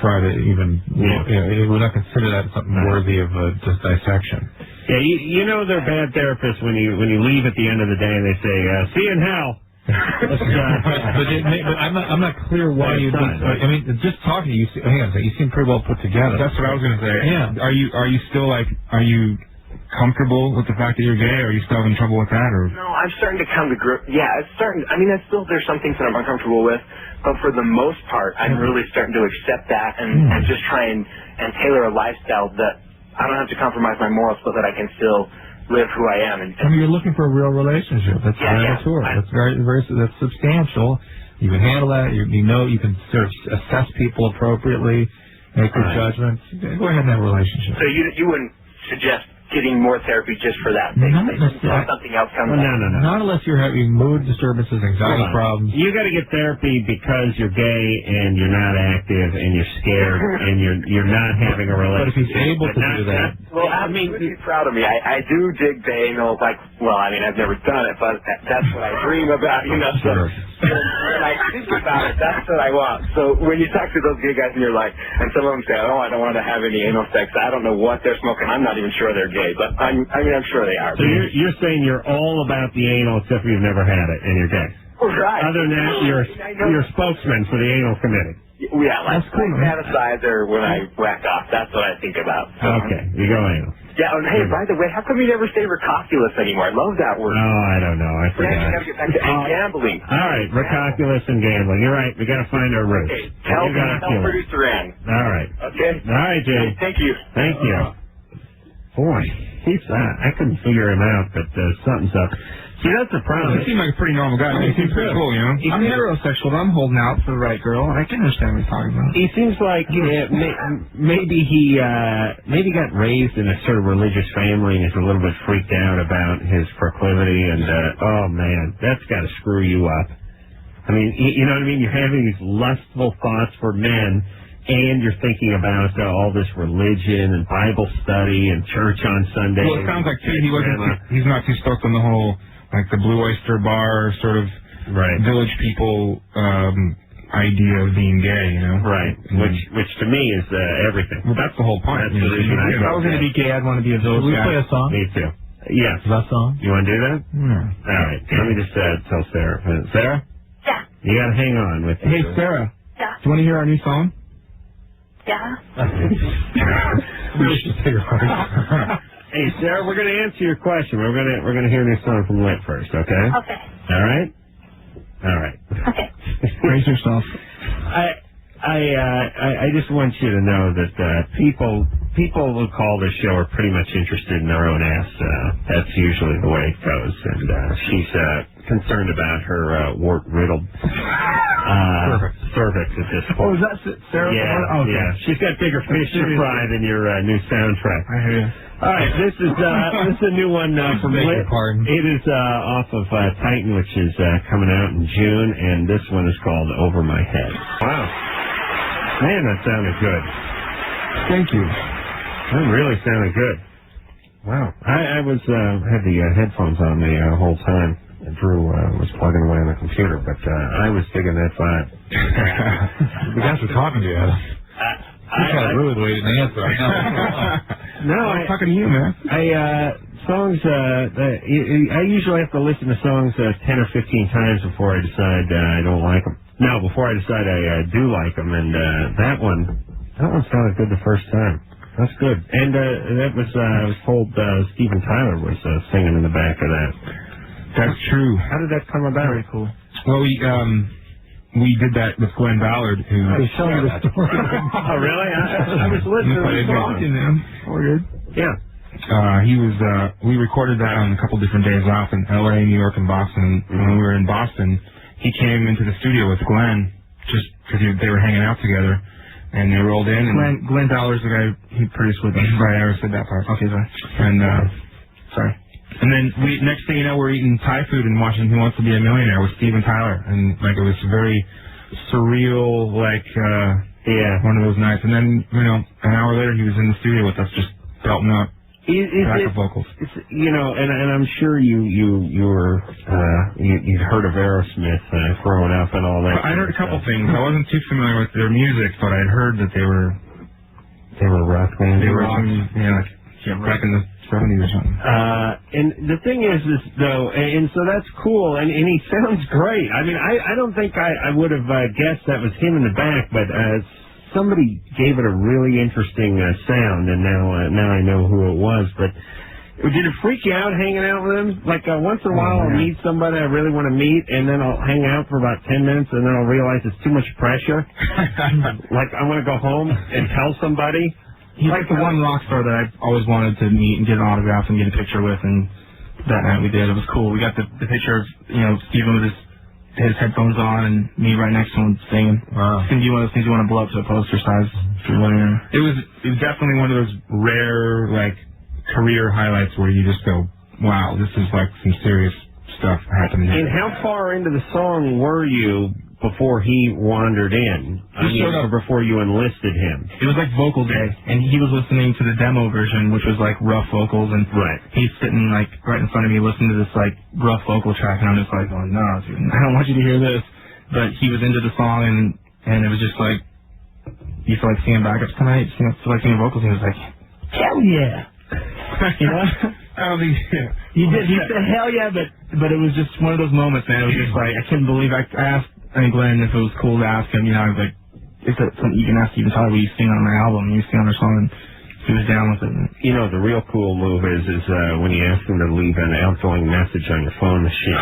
try to even, would not consider that something worthy of just dissection. Yeah, they're bad therapists when you leave at the end of the day and they say, see you in hell. But I'm not clear why you. I mean, just talking to you. Hang on a second. You seem pretty well put together. That's what I was going to say. Yeah. Are you still like? Are you comfortable with the fact that you're gay? Or are you still having trouble with that? Or no, I'm starting to come to grips. Yeah, it's starting. I mean, there's some things that I'm uncomfortable with, but for the most part, I'm really starting to accept that and just try and tailor a lifestyle that I don't have to compromise my morals, so that I can still live who I am. I mean, you're looking for a real relationship. That's very mature. That's very that's substantial. You can handle that. You know you can sort of assess people appropriately, make your judgments. Go ahead and have a relationship. So you wouldn't suggest getting more therapy just for that? Not something else comes up. No. Not unless you're having mood disturbances, anxiety problems. You got to get therapy because you're gay and you're not active and you're scared and you're not having a relationship. But if he's able to do that, well, I mean, be proud of me. I do dig the anal. Like, well, I mean, I've never done it, but that's what I dream about. You know, so when I think about it, that's what I want. So when you talk to those gay guys and you're like, and some of them say, oh, I don't want to have any anal sex. I don't know what they're smoking. I'm not even sure they're gay, but I'm sure they are. So you're saying you're all about the anal except for you've never had it and you're gay. Right. Other than that, you're a spokesman for the anal committee. Yeah, like fantasizer when I whack off. That's what I think about. So. Okay, you go anal. Yeah, and hey, by the way, how come you never say recoculus anymore? I love that word. Oh, I don't know. I forgot. Yeah, you got to get back to gambling. All right, recoculus and gambling. You're right. We got to find our roots. Okay, tell producer Ann. All right. Okay. All right, Jay. Thank you. Thank you. Boy, he's I couldn't figure him out, but something's up. See, that's the problem. He seems like a pretty normal guy. He seems pretty cool, you know? I'm heterosexual, but I'm holding out for the right girl, and I can understand what he's talking about. He seems like maybe he got raised in a sort of religious family and is a little bit freaked out about his proclivity, and oh man, that's got to screw you up. I mean, you know what I mean? You're having these lustful thoughts for men, and you're thinking about all this religion and Bible study and church on Sunday. Well, it sounds like too he's not too stoked on the whole like the Blue Oyster Bar sort of village people idea of being gay, you know? Right. Which to me is everything. Well, that's the whole point. That's the reason if I was going to be gay, I'd want to be a village guy. Can we play a song? Me too. Yes. That song? You want to do that? Yeah. All right. Let me just tell Sarah. Sarah? Yeah. You got to hang on with me. Hey, Sarah. Yeah. Do you want to hear our new song? Yeah. Hey, Sarah, we're going to answer your question. We're going to hear a new song from Lit first, okay? Okay. All right. All right. Okay. Praise yourself. I just want you to know that people who call this show are pretty much interested in their own ass. That's usually the way it goes. And she's concerned about her wart-riddled cervix at this point. Oh, is that Sarah? Yeah, okay. yeah. She's got bigger fish to fry than your new soundtrack. I hear you. All right, this is a new one from Lit. It is off of Titan, which is coming out in June, and this one is called Over My Head. Wow. Man, that sounded good. Thank you. That really sounded good. Wow. I was had the headphones on the whole time. Drew was plugging away on the computer, but I was digging that vibe. The guys were talking to you, Adam. He's got a really the way to answer. No, I'm talking to you, man. Songs. I usually have to listen to songs 10 or 15 times before I decide I don't like them. No, before I decide I do like them, and that one sounded good the first time. That's good. And that was I was told Steven Tyler was singing in the back of that. That's true. How did that come about? Very cool. Well, we did that with Glenn Ballard, who... I was telling you the story. Oh, really? I was listening. Talking, man. All good. Yeah. We recorded that on a couple different days off in L.A., New York, and Boston. And when we were in Boston, he came into the studio with Glenn, just because they were hanging out together. And they rolled in. And Glenn Ballard's the guy he produced with us. Right, I already said that part. Okay, sorry. And, sorry. And then next thing you know, we're eating Thai food and watching Who Wants to Be a Millionaire with Steven Tyler, and like it was very surreal, like one of those nights. And then an hour later, he was in the studio with us, just belting out backup vocals. And I'm sure you'd heard of Aerosmith growing up and all that. I heard a couple things. I wasn't too familiar with their music, but I'd heard that they were rock bands. They were some, back in the 70s or something. And the thing is though, and so that's cool, and he sounds great. I mean, I don't think I would have guessed that was him in the back, but somebody gave it a really interesting sound, and now I know who it was. But did it freak you out hanging out with him? Like once in a while I'll meet somebody I really want to meet, and then I'll hang out for about 10 minutes, and then I'll realize it's too much pressure. Like I want to go home and tell somebody. He's like the one rock star that I've always wanted to meet and get an autograph and get a picture with, and that night we did. It was cool. We got the picture of, Steven with his headphones on and me right next to him singing. Wow. It's going to be one of those things you want to blow up to a poster size. It was definitely one of those rare, like, career highlights where you just go, wow, this is like some serious stuff happening. And how far into the song were you before he wandered in? Or before you enlisted him? It was like vocal day, and he was listening to the demo version, which was like rough vocals, and he's sitting like right in front of me listening to this like rough vocal track, and I'm just like, oh no, dude, I don't want you to hear this. But he was into the song, and it was just like, you feel like singing backups tonight? You feel like singing vocals? And he was like, hell yeah. You know? I don't think he did. He said hell yeah, but it was just one of those moments, man. It was just like I couldn't believe. I asked Glenn if it was cool to ask him. I was like, is that something you can ask Steven Tyler? Will you sing on my album? You sing on our song, and he was down with it. The real cool move is when you ask him to leave an outgoing message on your phone machine.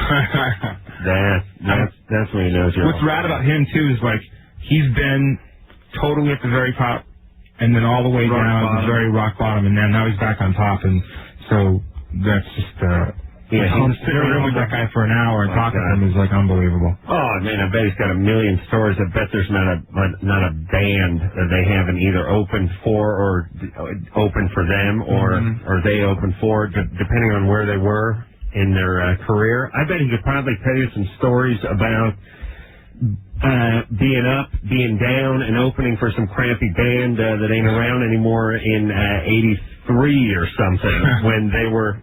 That's when he knows you're. What's rad about him too is like he's been totally at the very top, and then all the way down to the very rock bottom, and now he's back on top, and so that's just he's sitting around with that guy for an hour and talking to him is like unbelievable. Oh man, I bet he's got a million stories. I bet there's not a band that they haven't either opened for or open for them or they open for, depending on where they were in their career. I bet he could probably tell you some stories about being up, being down, and opening for some crappy band that ain't around anymore in '83 or something when they were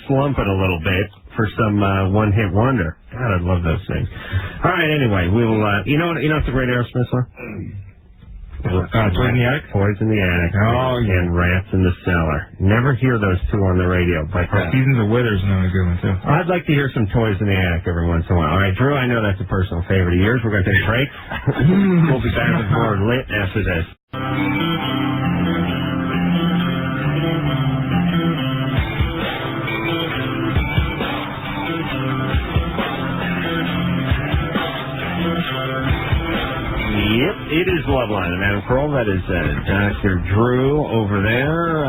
slumping a little bit for some one-hit wonder. God, I love those things. All right, anyway, we'll you know it's a great Aerosmith song? Toys in the Attic? Toys in the Attic. Oh, yeah. And Rats in the Cellar. Never hear those two on the radio. But Seasons of Withers is another good one, too. I'd like to hear some Toys in the Attic every once in a while. All right, Drew, I know that's a personal favorite of yours. We're going to take a break. We'll be back with more Lit after this. Yep, it is Loveline. I'm Adam Carolla. That is Dr. Drew over there.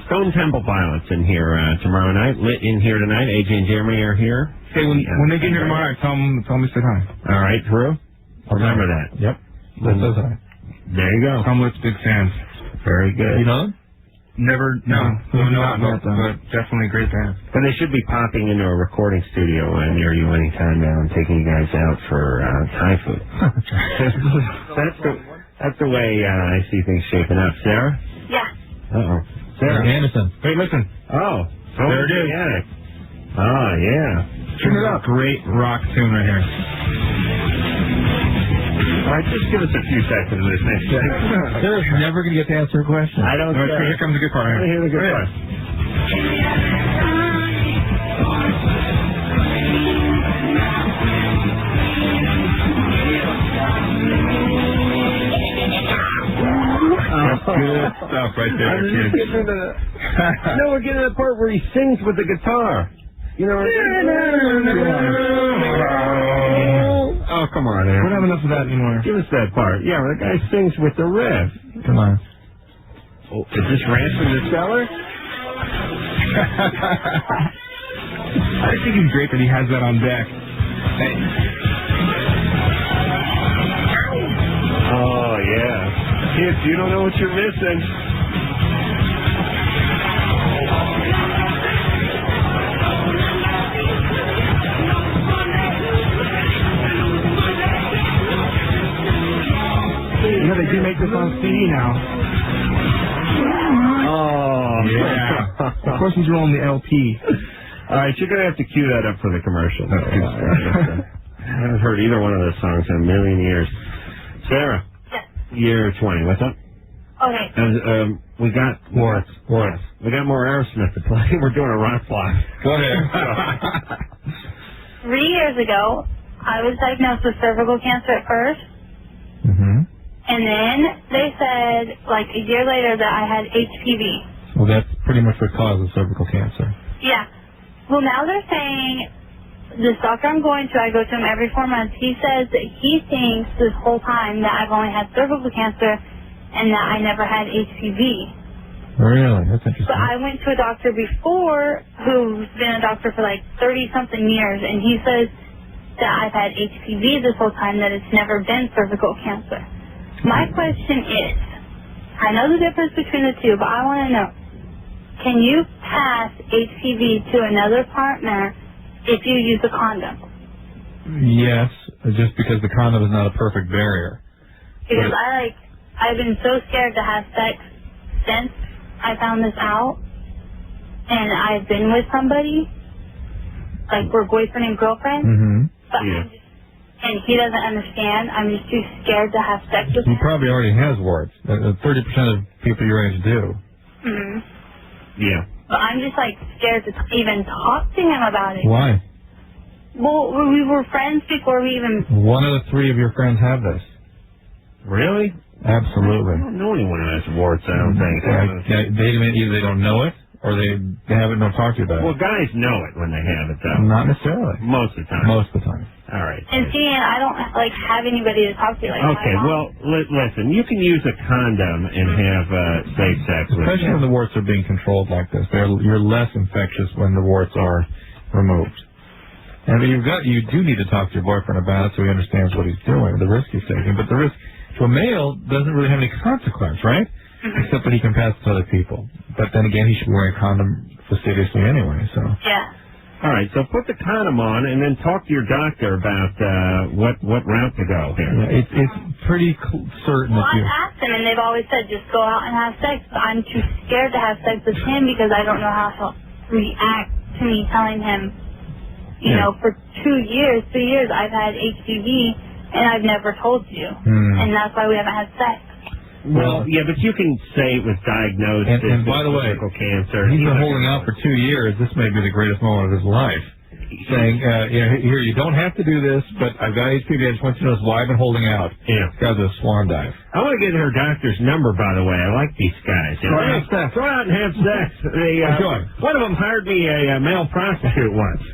Stone Temple Pilots in here tomorrow night. Lit in here tonight. AJ and Jeremy are here. Hey, when they get here tomorrow, tell them to say hi. All right, Drew. Remember that. Yep. Says hi. There you go. Tell them Lit's big fans. Very good. You know them? Never, no, but definitely a great band. But they should be popping into a recording studio near you anytime now and taking you guys out for Thai food. That's the way I see things shaping up. Sarah? Yeah. Uh-oh. Sarah. Anderson. Hey, listen. Oh. There it is. Attic. Oh, yeah. Turn it up. Great rock tune right here. All right, just give us a few seconds of this next thing. Sarah's never going to get to answer a question. I don't know. Here comes the good part. I hear the good part. That's good stuff right there, kids. We're getting to the part where he sings with the guitar. Oh, come on, Aaron. We don't have enough of that anymore. Give us that part. Yeah, the guy sings with the riff. Come on. Oh, is this Rats in the Cellar? I think it's great that he has that on deck. Oh, yeah. Kids, you don't know what you're missing. They do make this on CD now. Oh, yeah. Of course he's rolling the LP. All right, you're going to have to cue that up for the commercial. I haven't heard either one of those songs in a million years. Sarah? Yes. You're 20. What's up? Okay. And we got Warts. We got more Aerosmith to play. We're doing a rock block. Go ahead. 3 years ago, I was diagnosed with cervical cancer at first. Mm-hmm. And then they said, like, a year later that I had HPV. Well, that's pretty much what causes cervical cancer. Yeah. Well, now they're saying, this doctor I'm going to, I go to him every 4 months, he says that he thinks this whole time that I've only had cervical cancer and that I never had HPV. Really? That's interesting. But I went to a doctor before who's been a doctor for like 30-something years, and he says that I've had HPV this whole time, that it's never been cervical cancer. My question is, I know the difference between the two, but I want to know, can you pass HPV to another partner if you use a condom? Yes, just because the condom is not a perfect barrier. Because I've been so scared to have sex since I found this out, and I've been with somebody, like we're boyfriend and girlfriend, but and he doesn't understand. I'm just too scared to have sex with He him. probably already has warts. 30% of people your age do. Yeah. But I'm just like scared to even talk to him about it. Why? Well, we were friends before we even... One of the 3 of your friends have this. Really? Absolutely. I don't know anyone who has warts, I don't think. Either they don't know it, or they haven't talked to you about it. Well, guys know it when they have it, though. Not necessarily. Most of the time. Most of the time. All right. And see, I don't like have anybody to talk to. Like, Okay, well, listen, you can use a condom and have safe sex with Especially when the warts are being controlled like this. You're less infectious when the warts are removed. And you do need to talk to your boyfriend about it so he understands what he's doing, the risk he's taking. But the risk to a male doesn't really have any consequence, right? Except that he can pass it to other people. But then again, he should be wearing a condom fastidiously anyway, so. Yeah. All right, so put the condom on and then talk to your doctor about what route to go here. Yeah, it's pretty certain Well, that you... I've asked them, and they've always said, just go out and have sex. But I'm too scared to have sex with him because I don't know how he'll react to me telling him, you know, for 3 years, I've had HPV, and I've never told you. And that's why we haven't had sex. Well, yeah, but you can say it was diagnosed and by the way, cervical cancer. He's been holding out for 2 years. This may be the greatest moment of his life. Saying, here, you don't have to do this, but I've got HPV. I just want you to know why I've been holding out. Yeah. This guy's a swan dive. I want to get her doctor's number, by the way. I like these guys. Go out and have sex. One of them hired me a male prostitute once.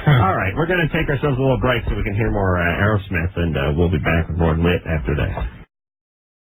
All right, we're going to take ourselves a little break so we can hear more Aerosmith, and we'll be back with more Lit after that.